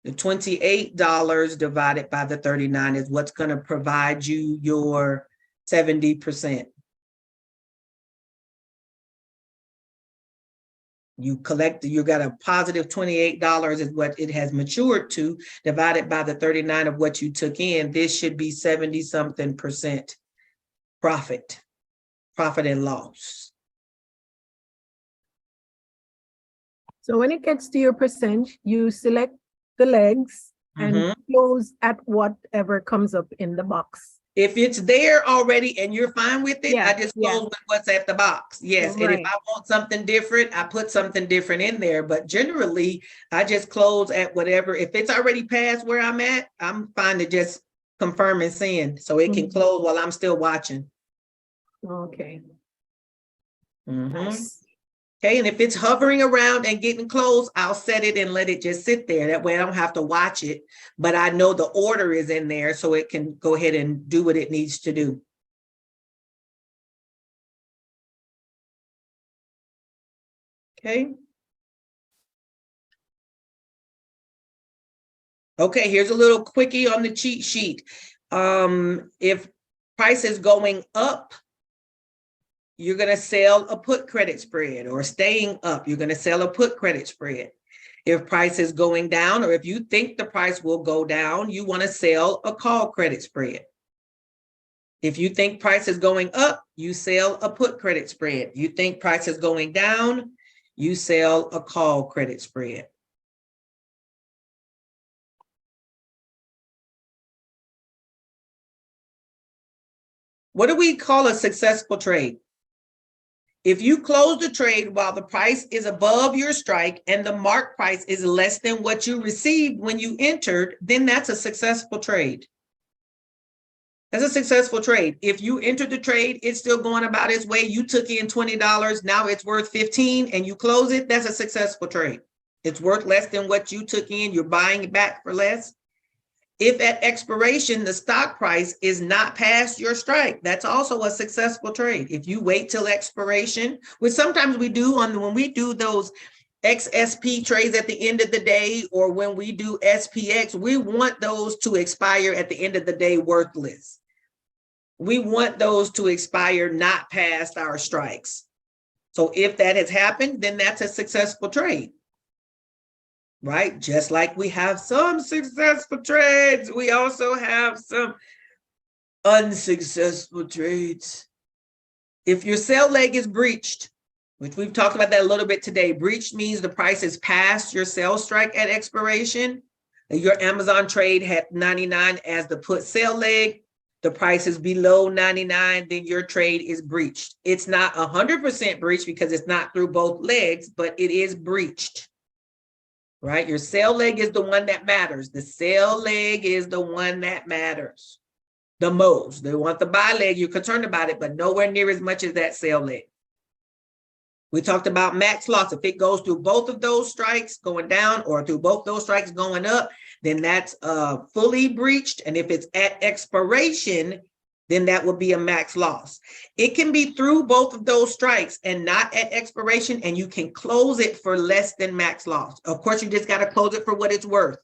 A: The $28 divided by the 39 is what's going to provide you your 70%. You got a positive $28 is what it has matured to, divided by the 39 of what you took in. This should be 70-something% profit and loss.
F: So when it gets to your percent, you select the legs and close at whatever comes up in the box.
A: If it's there already and you're fine with it,
F: Yeah,
A: I just close with what's at the box. Yes. And if
F: Right.
A: I want something different, I put something different in there. But generally, I just close at whatever. If it's already past where I'm at, I'm fine to just confirm and send so it can close while I'm still watching.
F: Okay.
A: Mhm. Okay, and if it's hovering around and getting close, I'll set it and let it just sit there. That way I don't have to watch it, but I know the order is in there so it can go ahead and do what it needs to do. Okay. Okay, here's a little quickie on the cheat sheet. If price is going up, you're going to sell a put credit spread, or staying up, you're going to sell a put credit spread. If price is going down, or if you think the price will go down, you want to sell a call credit spread. If you think price is going up, you sell a put credit spread. You think price is going down, you sell a call credit spread. What do we call a successful trade? If you close the trade while the price is above your strike and the mark price is less than what you received when you entered, then that's a successful trade. That's a successful trade. If you entered the trade, it's still going about its way. You took in $20, now it's worth $15 and you close it, that's a successful trade. It's worth less than what you took in, you're buying it back for less. If at expiration, the stock price is not past your strike, that's also a successful trade. If you wait till expiration, which sometimes we do when we do those XSP trades at the end of the day, or when we do SPX, we want those to expire at the end of the day worthless. We want those to expire not past our strikes. So if that has happened, then that's a successful trade. Right? Just like we have some successful trades, we also have some unsuccessful trades. If your sell leg is breached, which we've talked about that a little bit today, breached means the price is past your sell strike at expiration. Your Amazon trade had 99 as the put sell leg. The price is below 99, then your trade is breached. It's not 100% breached because it's not through both legs, but it is breached. Right? Your sell leg is the one that matters. The sell leg is the one that matters the most. They want the buy leg, you're concerned about it, but nowhere near as much as that sell leg. We talked about max loss. If it goes through both of those strikes going down or through both those strikes going up, then that's fully breached. And if it's at expiration, then that would be a max loss. It can be through both of those strikes and not at expiration, and you can close it for less than max loss. Of course, you just got to close it for what it's worth.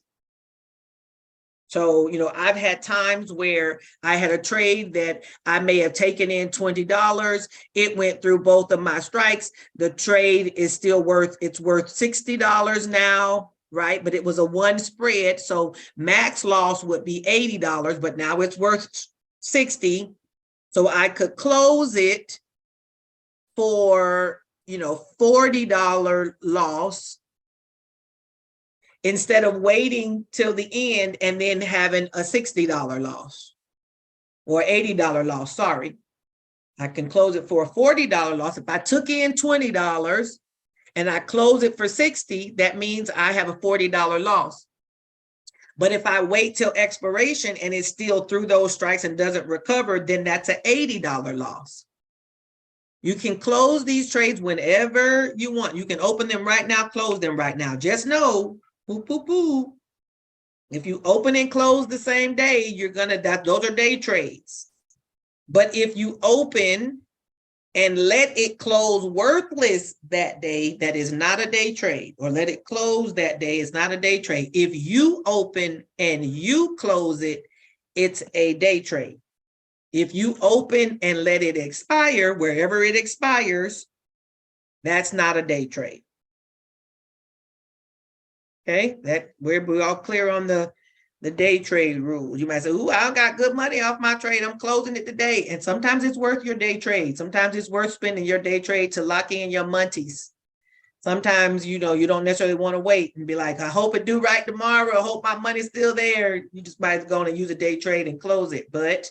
A: So, I've had times where I had a trade that I may have taken in $20. It went through both of my strikes. The trade is still worth $60 now, right? But it was a one spread. So max loss would be $80, but now it's worth $60. So I could close it for, $40 loss instead of waiting till the end and then having a $60 loss or $80 loss. Sorry. I can close it for a $40 loss. If I took in $20 and I close it for 60, that means I have a $40 loss. But if I wait till expiration and it's still through those strikes and doesn't recover, then that's an $80 loss. You can close these trades whenever you want. You can open them right now, close them right now. Just know, if you open and close the same day, you're gonna, those are day trades. But if you open and let it close worthless that day, that is not a day trade, or let it close that day, it's not a day trade. If you open and you close it, it's a day trade. If you open and let it expire, wherever it expires, that's not a day trade. Okay, that we're all clear on the day trade rules. You might say, "Ooh, I got good money off my trade. I'm closing it today." And sometimes it's worth your day trade. Sometimes it's worth spending your day trade to lock in your monties. Sometimes, you know, you don't necessarily want to wait and be like, "I hope it do right tomorrow. I hope my money's still there." You just might go and use a day trade and close it. But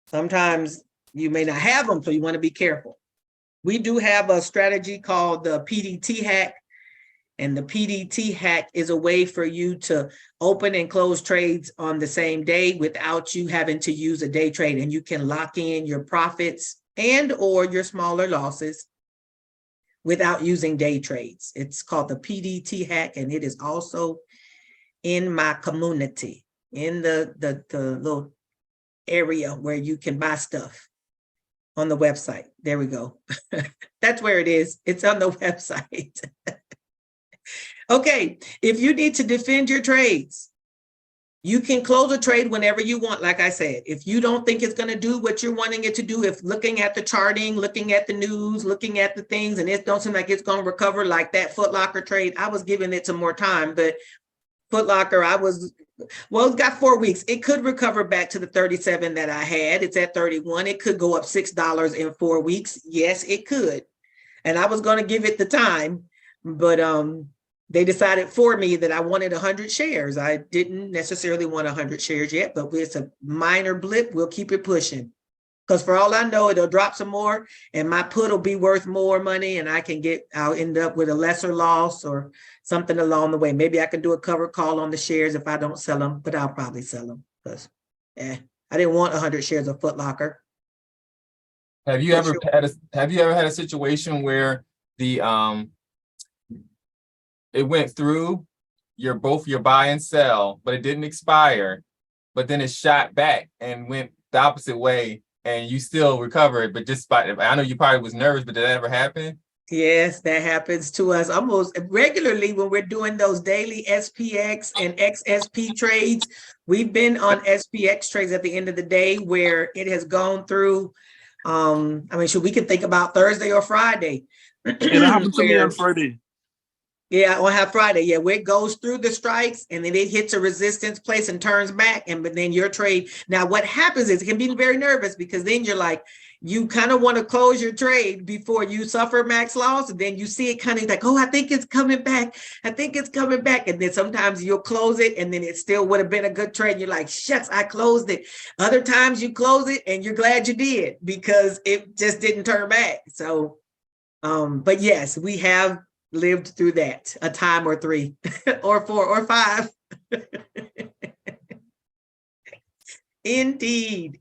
A: sometimes you may not have them, so you want to be careful. We do have a strategy called the PDT hack. And the PDT hack is a way for you to open and close trades on the same day without you having to use a day trade. And you can lock in your profits and or your smaller losses without using day trades. It's called the PDT hack, and it is also in my community, in the little area where you can buy stuff on the website. There we go. That's where it is. It's on the website. Okay, if you need to defend your trades, you can close a trade whenever you want. Like I said, if you don't think it's going to do what you're wanting it to do, if looking at the charting, looking at the news, looking at the things, and it don't seem like it's going to recover, like that Foot Locker trade, I was giving it some more time, but Foot Locker, it's got 4 weeks. It could recover back to the 37 that I had. It's at 31. It could go up $6 in 4 weeks. Yes, it could. And I was going to give it the time, but they decided for me that I wanted 100 shares. I didn't necessarily want 100 shares yet, but it's a minor blip. We'll keep it pushing. Because for all I know, it'll drop some more and my put will be worth more money and I'll end up with a lesser loss or something along the way. Maybe I can do a cover call on the shares if I don't sell them, but I'll probably sell them because I didn't want 100 shares of Foot Locker.
C: Have you ever had a situation where the it went through both your buy and sell, but it didn't expire, but then it shot back and went the opposite way and you still recovered, but I know you probably was nervous, but did that ever happen?
A: Yes, that happens to us almost regularly when we're doing those daily SPX and XSP trades. We've been on SPX trades at the end of the day where it has gone through. We can think about Thursday or Friday.
B: It happened to me on Friday.
A: Yeah, on Friday. Yeah, where it goes through the strikes and then it hits a resistance place and turns back. But then your trade. Now, what happens is it can be very nervous because then you're like, you kind of want to close your trade before you suffer max loss. And then you see it kind of like, oh, I think it's coming back. I think it's coming back. And then sometimes you'll close it and then it still would have been a good trade. You're like, shucks, I closed it. Other times you close it and you're glad you did because it just didn't turn back. So, but yes, we have lived through that a time or 3 or 4 or 5. Indeed,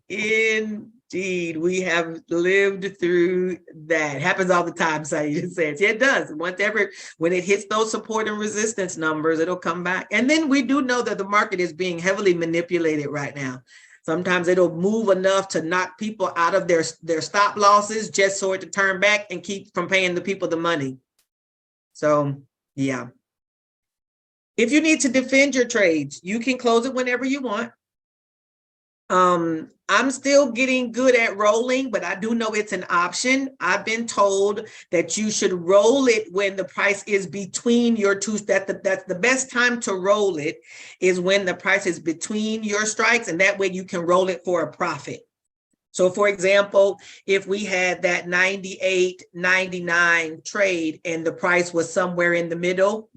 A: we have lived through that. It happens all the time, Saeed says. Yeah, it does. When it hits those support and resistance numbers, it'll come back. And then we do know that the market is being heavily manipulated right now. Sometimes it'll move enough to knock people out of their stop losses just so it to turn back and keep from paying the people the money. So, yeah. If you need to defend your trades, you can close it whenever you want. I'm still getting good at rolling, but I do know it's an option. I've been told that you should roll it when the price is between your two. That's the best time to roll it is when the price is between your strikes, and that way you can roll it for a profit. So for example, if we had that 98.99 trade and the price was somewhere in the middle,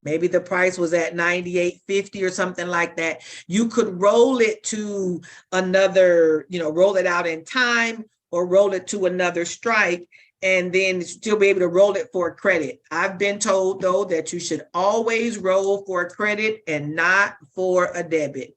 A: Maybe the price was at 98.50 or something like that. You could roll it to another, roll it out in time or roll it to another strike and then still be able to roll it for a credit. I've been told though that you should always roll for a credit and not for a debit.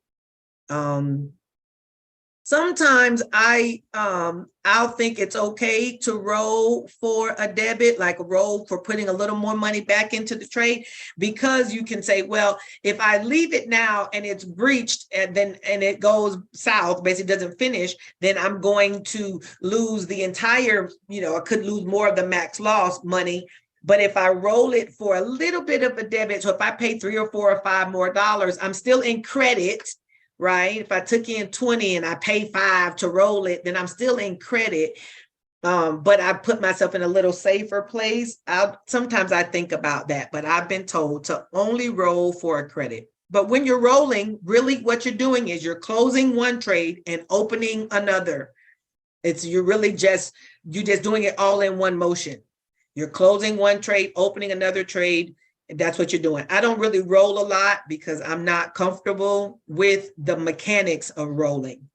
A: Sometimes I'll think it's okay to roll for a debit, like a roll for putting a little more money back into the trade, because you can say, well, if I leave it now and it's breached and it goes south, basically doesn't finish, then I'm going to lose the entire, I could lose more of the max loss money. But if I roll it for a little bit of a debit, so if I pay $3 or $4 or $5 more, I'm still in credit. Right? If I took in 20 and I pay 5 to roll it, then I'm still in credit. But I put myself in a little safer place. Sometimes I think about that, but I've been told to only roll for a credit. But when you're rolling, really what you're doing is you're closing one trade and opening another. You're just doing it all in one motion. You're closing one trade, opening another trade. That's what you're doing. I don't really roll a lot because I'm not comfortable with the mechanics of rolling.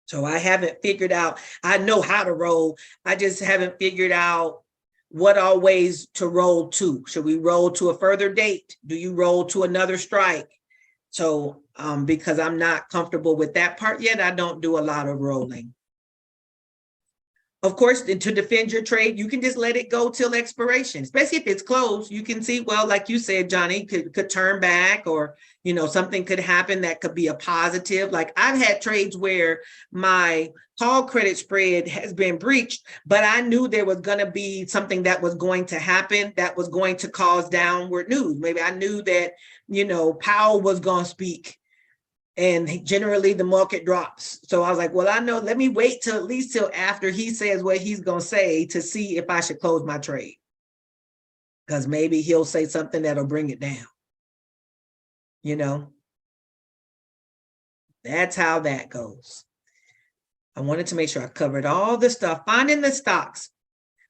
A: So I haven't figured out, I know how to roll. I just haven't figured out what all ways to roll to. Should we roll to a further date? Do you roll to another strike? So because I'm not comfortable with that part yet, I don't do a lot of rolling. Of course, to defend your trade, you can just let it go till expiration, especially if it's closed. You can see, well, like you said, Johnny, could turn back or, something could happen that could be a positive. Like I've had trades where my call credit spread has been breached, but I knew there was going to be something that was going to happen that was going to cause downward news. Maybe I knew that, Powell was going to speak. And generally the market drops. So I was like, well, I know, let me wait till at least till after he says what he's going to say to see if I should close my trade. Because maybe he'll say something that'll bring it down. That's how that goes. I wanted to make sure I covered all the stuff. Finding the stocks.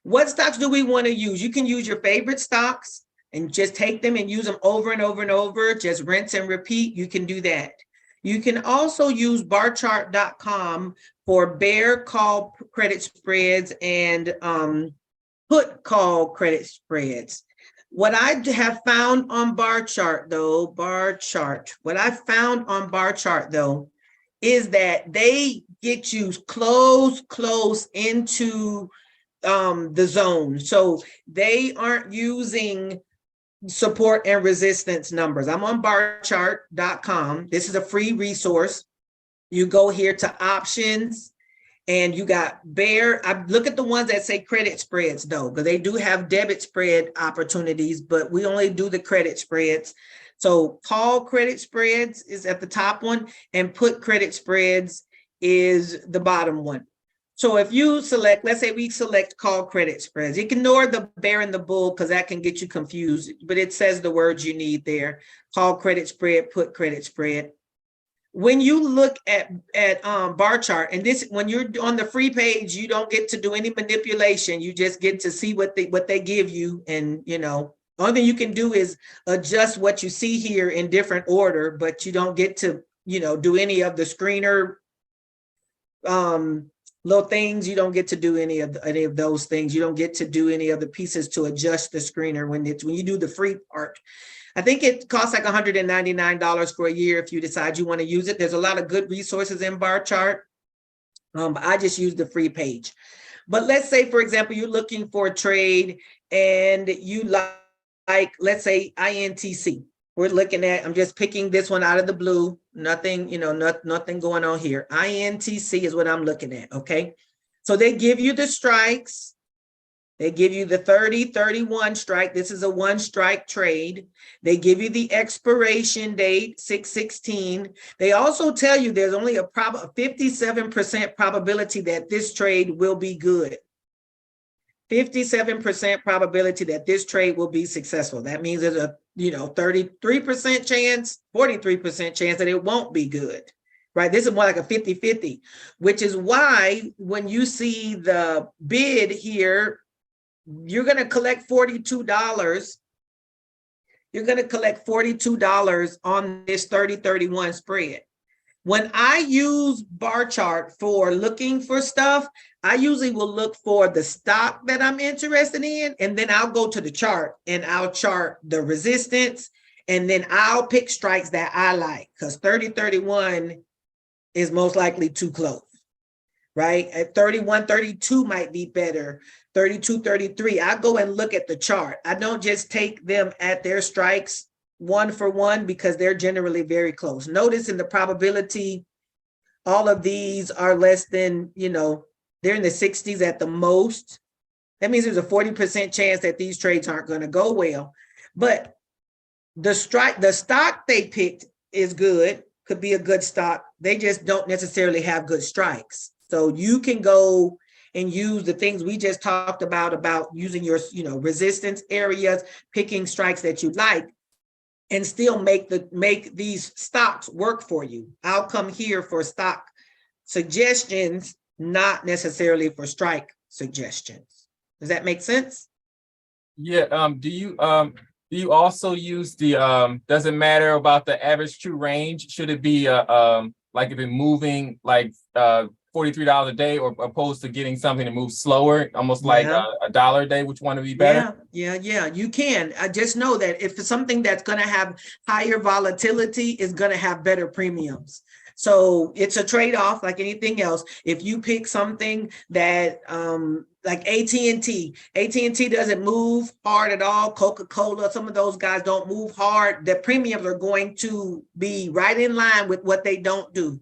A: What stocks do we want to use? You can use your favorite stocks and just take them and use them over and over and over. Just rinse and repeat. You can do that. You can also use barchart.com for bear call credit spreads and put call credit spreads. What I have found on Barchart is that they get you close into the zone. So they aren't using support and resistance numbers. I'm on barchart.com. This is a free resource. You go here to options and you got bear. I look at the ones that say credit spreads though, because they do have debit spread opportunities, but we only do the credit spreads. So call credit spreads is at the top one and put credit spreads is the bottom one. So if you select, let's say we select call credit spreads, ignore the bear and the bull because that can get you confused, but it says the words you need there. Call credit spread, put credit spread. When you look at Barchart, and this, when you're on the free page, you don't get to do any manipulation. You just get to see what they give you. And, only thing you can do is adjust what you see here in different order, but you don't get to, do any of the screener little things. You don't get to do any of those things. You don't get to do any of the pieces to adjust the screener when you do the free part. I think it costs like $199 for a year if you decide you want to use it. There's a lot of good resources in Barchart. I just use the free page. But let's say, for example, you're looking for a trade and you like, let's say INTC. We're looking at, I'm just picking this one out of the blue. Nothing, nothing going on here. INTC is what I'm looking at, okay? So they give you the strikes. They give you the 30, 31 strike. This is a one strike trade. They give you the expiration date, 6/16. They also tell you there's only a 57% probability that this trade will be good. 57% probability that this trade will be successful. That means there's a 33% chance, 43% chance that it won't be good, right? This is more like a 50-50, which is why when you see the bid here, you're going to collect $42. you're going to collect $42 on this 30-31 spread. When I use bar chart for looking for stuff, I usually will look for the stock that I'm interested in, and then I'll go to the chart and I'll chart the resistance, and then I'll pick strikes that I like, because 30-31 is most likely too close, right? At 31-32 might be better. 32-33, I go and look at the chart. I don't just take them at their strikes one for one, because they're generally very close. Notice in the probability, all of these are less than, they're in the 60s at the most. That means there's a 40% chance that these trades aren't going to go well. But the stock they picked is good, could be a good stock. They just don't necessarily have good strikes. So you can go and use the things we just talked about using your, resistance areas, picking strikes that you like, and still make these stocks work for you. I'll come here for stock suggestions, not necessarily for strike suggestions. Does that make sense?
C: Yeah. Do you also use the does it matter about the average true range? Should it be like if it moving like $43 a day, or opposed to getting something to move slower, almost like a dollar a day? Which one would be better?
A: Yeah, you can. I just know that if it's something that's going to have higher volatility, is going to have better premiums. So it's a trade-off like anything else. If you pick something that like AT&T doesn't move hard at all. Coca-Cola, some of those guys don't move hard. The premiums are going to be right in line with what they don't do.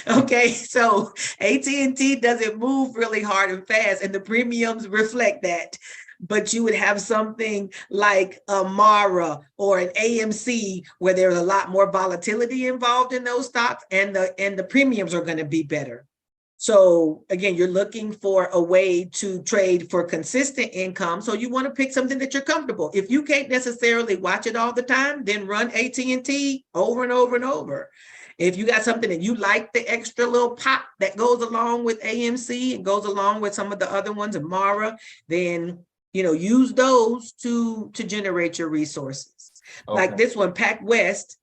A: Okay, so AT&T doesn't move really hard and fast, and the premiums reflect that. But you would have something like a Mara or an AMC where there's a lot more volatility involved in those stocks, and the premiums are going to be better. So again, you're looking for a way to trade for consistent income. So you want to pick something that you're comfortable. If you can't necessarily watch it all the time, then run AT&T over and over and over. If you got something and you like the extra little pop that goes along with AMC and goes along with some of the other ones, Amara, then use those to generate your resources. Okay. Like this one, PacWest.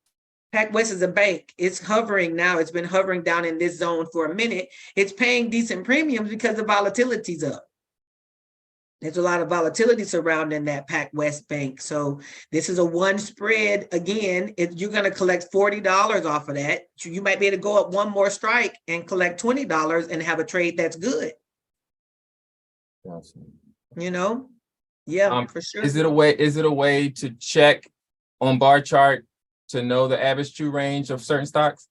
A: PacWest is a bank. It's hovering now. It's been hovering down in this zone for a minute. It's paying decent premiums because the volatility's up. There's a lot of volatility surrounding that PacWest bank. So this is a one spread. Again, you're going to collect $40 off of that. You might be able to go up one more strike and collect $20 and have a trade that's good.
C: Awesome.
A: Yeah, for sure.
C: Is it a way to check on bar chart to know the average true range of certain stocks?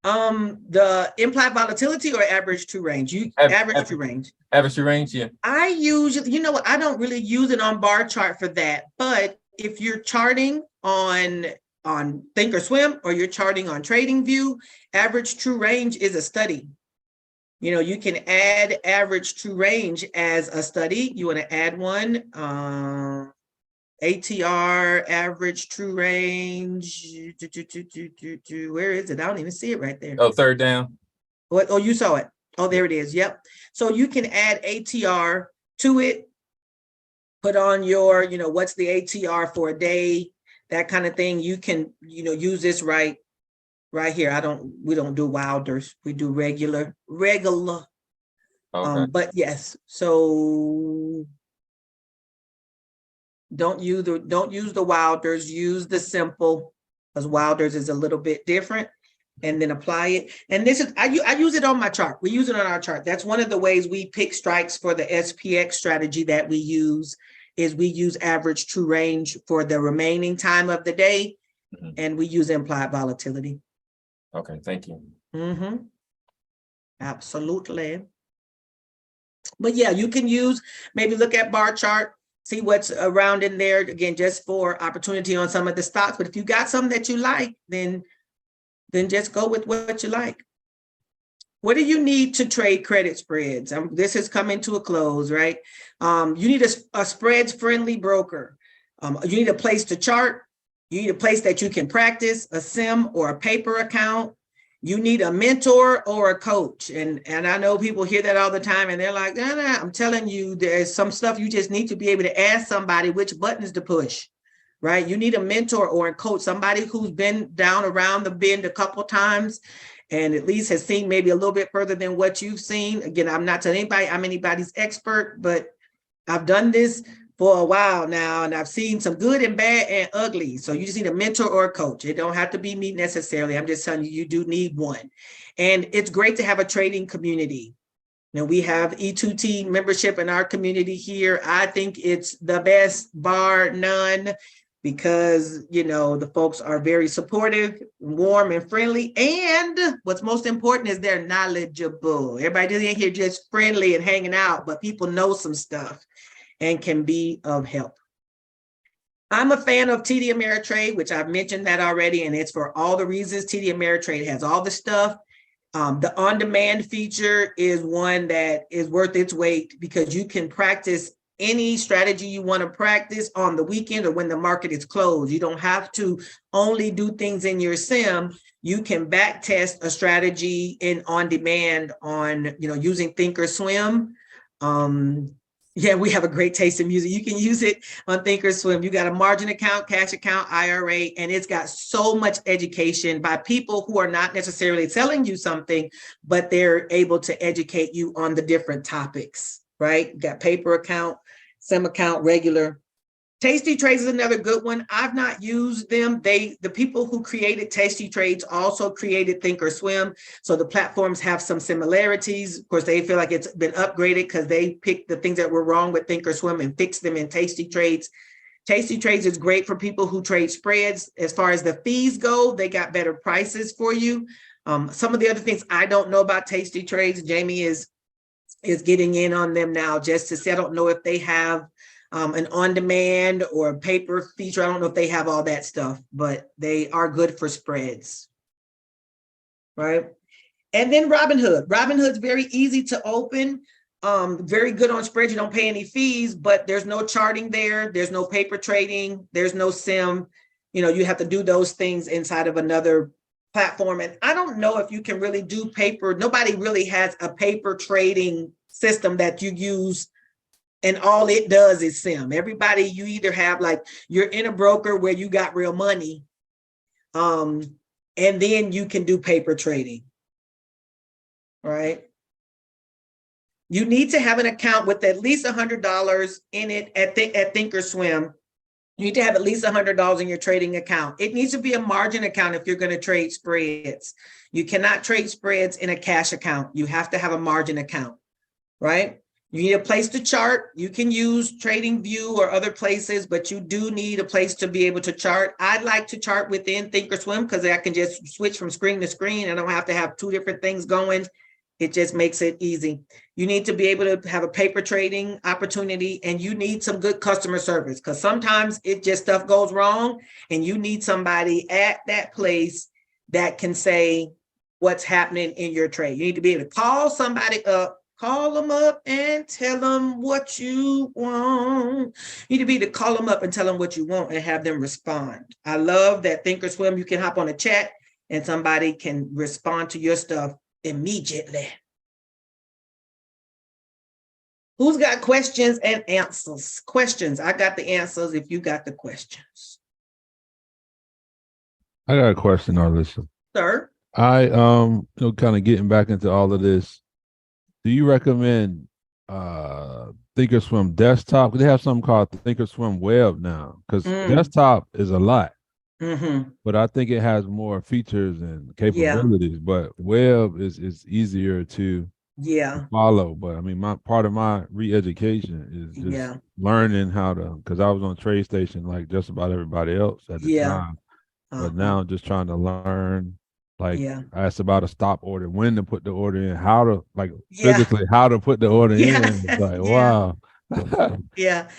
A: The implied volatility or average true range? Average true range.
C: Average true range, yeah.
A: I usually, I don't really use it on bar chart for that. But if you're charting on Thinkorswim or you're charting on TradingView, average true range is a study. You can add average true range as a study. You want to add one. ATR, average true range. Where is it? I don't even see it right there.
C: Oh, third down.
A: What? Oh, you saw it. Oh, there it is. Yep. So you can add ATR to it. Put on your, what's the ATR for a day, that kind of thing. You can, use this right here. We don't do Wilders. We do regular.
C: Okay.
A: But yes. So don't use the Wilders, use the simple, because Wilders is a little bit different, and then apply it. And this is, I use it on my chart. We use it on our chart. That's one of the ways we pick strikes for the SPX strategy that we use, is we use average true range for the remaining time of the day, and we use implied volatility.
C: Okay, thank you.
A: Absolutely. But yeah, you can maybe look at bar chart, see what's around in there, again, just for opportunity on some of the stocks. But if you got something that you like, then just go with what you like. What do you need to trade credit spreads? This is coming to a close, right? You need a spreads-friendly broker. You need a place to chart. You need a place that you can practice, a sim or a paper account. You need a mentor or a coach. And I know people hear that all the time and they're like, nah, I'm telling you, there's some stuff you just need to be able to ask somebody which buttons to push. right? You need a mentor or a coach, somebody who's been down around the bend a couple times and at least has seen maybe a little bit further than what you've seen. Again, I'm not telling anybody I'm anybody's expert, but I've done this for a while now, and I've seen some good and bad and ugly. So you just need a mentor or a coach. It don't have to be me necessarily. I'm just telling you, you do need one. And it's great to have a trading community. Now we have E2T membership in our community here. I think it's the best, bar none, because, you know, the folks are very supportive, warm and friendly. And what's most important is they're knowledgeable. Everybody isn't here just friendly and hanging out, but people know some stuff and can be of help. I'm a fan of TD Ameritrade, which I've mentioned that already, and it's for all the reasons. TD Ameritrade has all the stuff. The on-demand feature is one that is worth its weight because you can practice any strategy you want to practice on the weekend or when the market is closed. You don't have to only do things in your sim. You can back test a strategy in on demand on, you know, using Thinkorswim. Yeah, we have a great taste in music. You can use it on Thinkorswim. You got a margin account, cash account, IRA, and it's got so much education by people who are not necessarily selling you something, but they're able to educate you on the different topics, right? You got paper account, sim account, regular. Tasty Trades is another good one. I've not used them. The people who created Tasty Trades also created Thinkorswim. So the platforms have some similarities. Of course, they feel like it's been upgraded because they picked the things that were wrong with Thinkorswim and fixed them in Tasty Trades. Tasty Trades is great for people who trade spreads. As far as the fees go, they got better prices for you. Some of the other things I don't know about Tasty Trades, Jamie is getting in on them now just to say, I don't know if they have an on-demand or a paper feature. I don't know if they have all that stuff, but they are good for spreads, right? And then Robinhood. Robinhood's very easy to open, very good on spreads. You don't pay any fees, but there's no charting there. There's no paper trading. There's no sim. You know, you have to do those things inside of another platform. And I don't know if you can really do paper. Nobody really has a paper trading system that you use and all it does is sim. Everybody, you either have like, you're in a broker where you got real money, and then you can do paper trading, right? You need to have an account with at least $100 in it at Thinkorswim. You need to have at least $100 in your trading account. It needs to be a margin account if you're going to trade spreads. You cannot trade spreads in a cash account. You have to have a margin account, right? You need a place to chart. You can use TradingView or other places, but you do need a place to be able to chart. I'd like to chart within Thinkorswim because I can just switch from screen to screen. I don't have to have two different things going. It just makes it easy. You need to be able to have a paper trading opportunity, and you need some good customer service because sometimes it just stuff goes wrong and you need somebody at that place that can say what's happening in your trade. You need to be able to call somebody up, call them up and tell them what you want. You need to be able to call them up and tell them what you want and have them respond. I love that Thinkorswim, you can hop on a chat and somebody can respond to your stuff immediately. Who's got questions and answers? Questions. I got the answers if you got the questions.
E: I got a question, Arlissa.
A: Sir?
E: I kind of getting back into all of this. Do you recommend Thinkorswim desktop? They have something called Thinkorswim web now, because desktop is a lot, but I think it has more features and capabilities. Yeah. But web is easier to follow. But I mean, part of my re-education is just learning how to, because I was on TradeStation like just about everybody else at the time, but now I'm just trying to learn. Like I asked about a stop order, when to put the order in, how to physically how to put the order in. It's like, wow.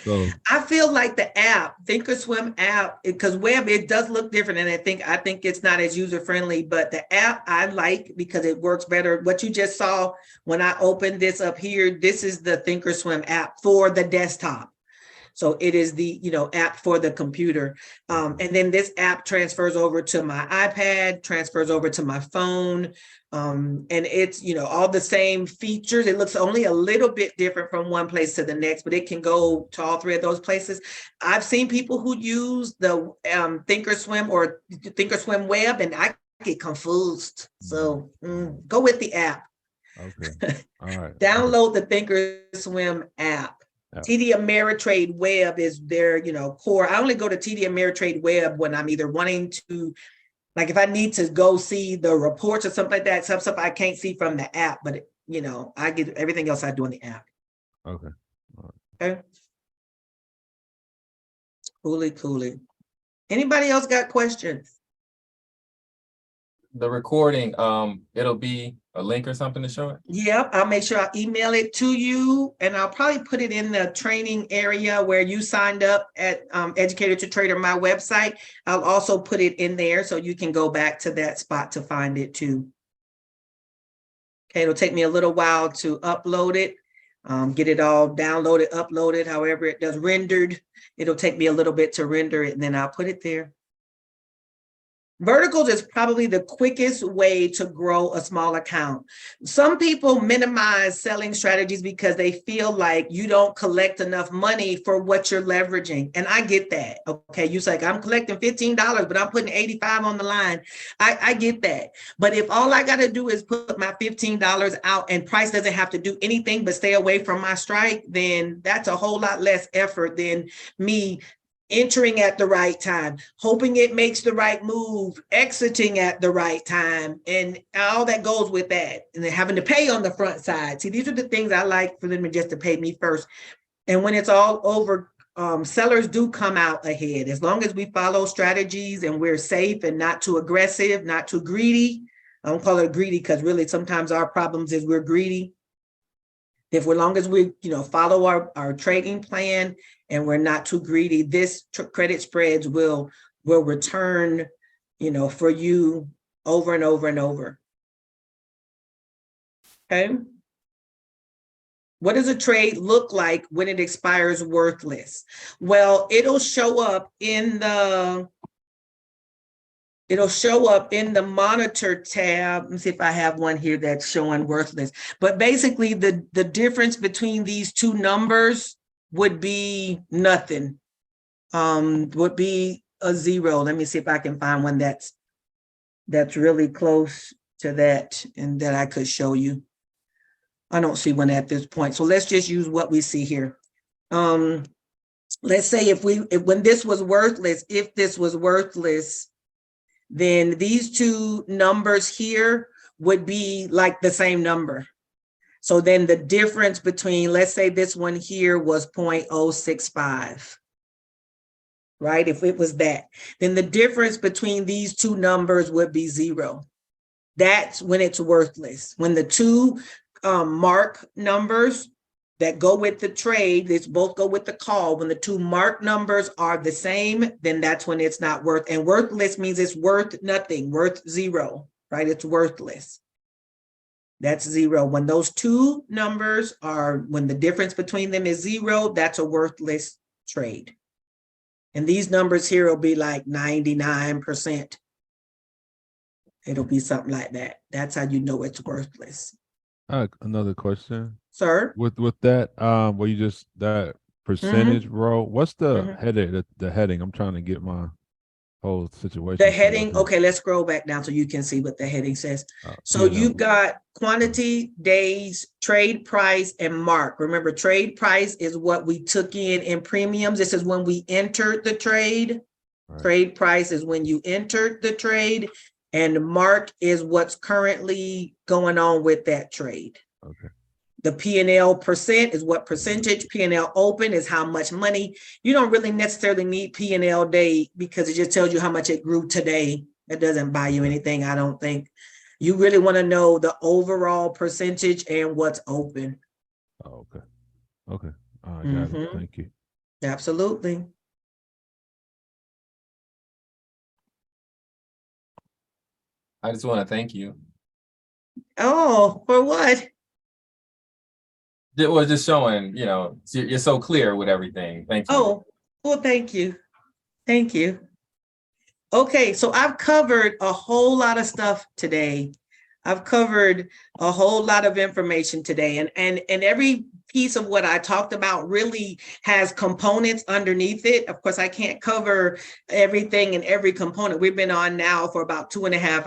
E: So
A: I feel like the app, Thinkorswim app, because web, it does look different. And I think it's not as user-friendly, but the app I like because it works better. What you just saw when I opened this up here, this is the Thinkorswim app for the desktop. So it is the, app for the computer. And then this app transfers over to my iPad, transfers over to my phone. And it's, all the same features. It looks only a little bit different from one place to the next, but it can go to all three of those places. I've seen people who use the Thinkorswim or Thinkorswim web, and I get confused. So go with the app.
E: Okay. All right.
A: Download the Thinkorswim app.
E: Yeah.
A: TD Ameritrade Web is their, core. I only go to TD Ameritrade Web when I'm either wanting to, like if I need to go see the reports or something like that, some stuff I can't see from the app, but I get everything else I do in the app.
E: Okay.
A: Okay. Coolly. Anybody else got questions?
C: The recording, it'll be a link or something to show it?
A: Yep, I'll make sure I email it to you, and I'll probably put it in the training area where you signed up at Educator to Trader, my website. I'll also put it in there so you can go back to that spot to find it too. Okay, it'll take me a little while to upload it, get it all downloaded, uploaded, however it does, rendered. It'll take me a little bit to render it, and then I'll put it there. Verticals is probably the quickest way to grow a small account. Some people minimize selling strategies because they feel like you don't collect enough money for what you're leveraging. And I get that. Okay. You say, I'm collecting $15, but I'm putting 85 on the line. I get that. But if all I got to do is put my $15 out and price doesn't have to do anything but stay away from my strike, then that's a whole lot less effort than me entering at the right time, hoping it makes the right move, exiting at the right time, and all that goes with that. And then having to pay on the front side. See, these are the things I like for them just to pay me first. And when it's all over, sellers do come out ahead. As long as we follow strategies and we're safe and not too aggressive, not too greedy. I don't call it greedy because really sometimes our problems is we're greedy. As long as we, follow our trading plan and we're not too greedy, this credit spreads will return, for you over and over and over. Okay. What does a trade look like when it expires worthless? Well, it'll show up in the monitor tab. Let me see if I have one here that's showing worthless. But basically the difference between these two numbers would be nothing, would be a zero. Let me see if I can find one that's really close to that and that I could show you. I don't see one at this point. So let's just use what we see here. Let's say when this was worthless, if this was worthless, then these two numbers here would be like the same number. So then the difference between, let's say this one here was 0.065, right? If it was that, then the difference between these two numbers would be zero. That's when it's worthless. When the two mark numbers that go with the trade, they both go with the call. When the two mark numbers are the same, then that's when it's not worth. And worthless means it's worth nothing, worth zero, right? It's worthless. That's zero. When those two numbers when the difference between them is zero, that's a worthless trade. And these numbers here will be like 99%. It'll be something like that. That's how you know it's worthless.
E: Another question.
A: Sir?
E: With that, where you just that percentage row, what's the heading? The heading. I'm trying to get my whole situation.
A: The heading, okay, let's scroll back down so you can see what the heading says. So you've got quantity, days, trade price, and mark. Remember, trade price is what we took in premiums. This is when we entered the trade. Right. Trade price is when you entered the trade, and mark is what's currently going on with that trade.
E: Okay.
A: The P&L percent is what percentage. P&L open is how much money. You don't really necessarily need P&L day because it just tells you how much it grew today. It doesn't buy you anything, I don't think. You really want to know the overall percentage and what's open.
E: Oh, okay. Okay. I got it. Thank you.
A: Absolutely.
C: I just want to thank you.
A: Oh, for what?
C: It was just showing, you know, you're so clear with everything. Thank you.
A: Oh, well, thank you. Thank you. Okay, so I've covered a whole lot of stuff today. I've covered a whole lot of information today, and every piece of what I talked about really has components underneath it. Of course, I can't cover everything in every component. We've been on now for about 2.5 hours.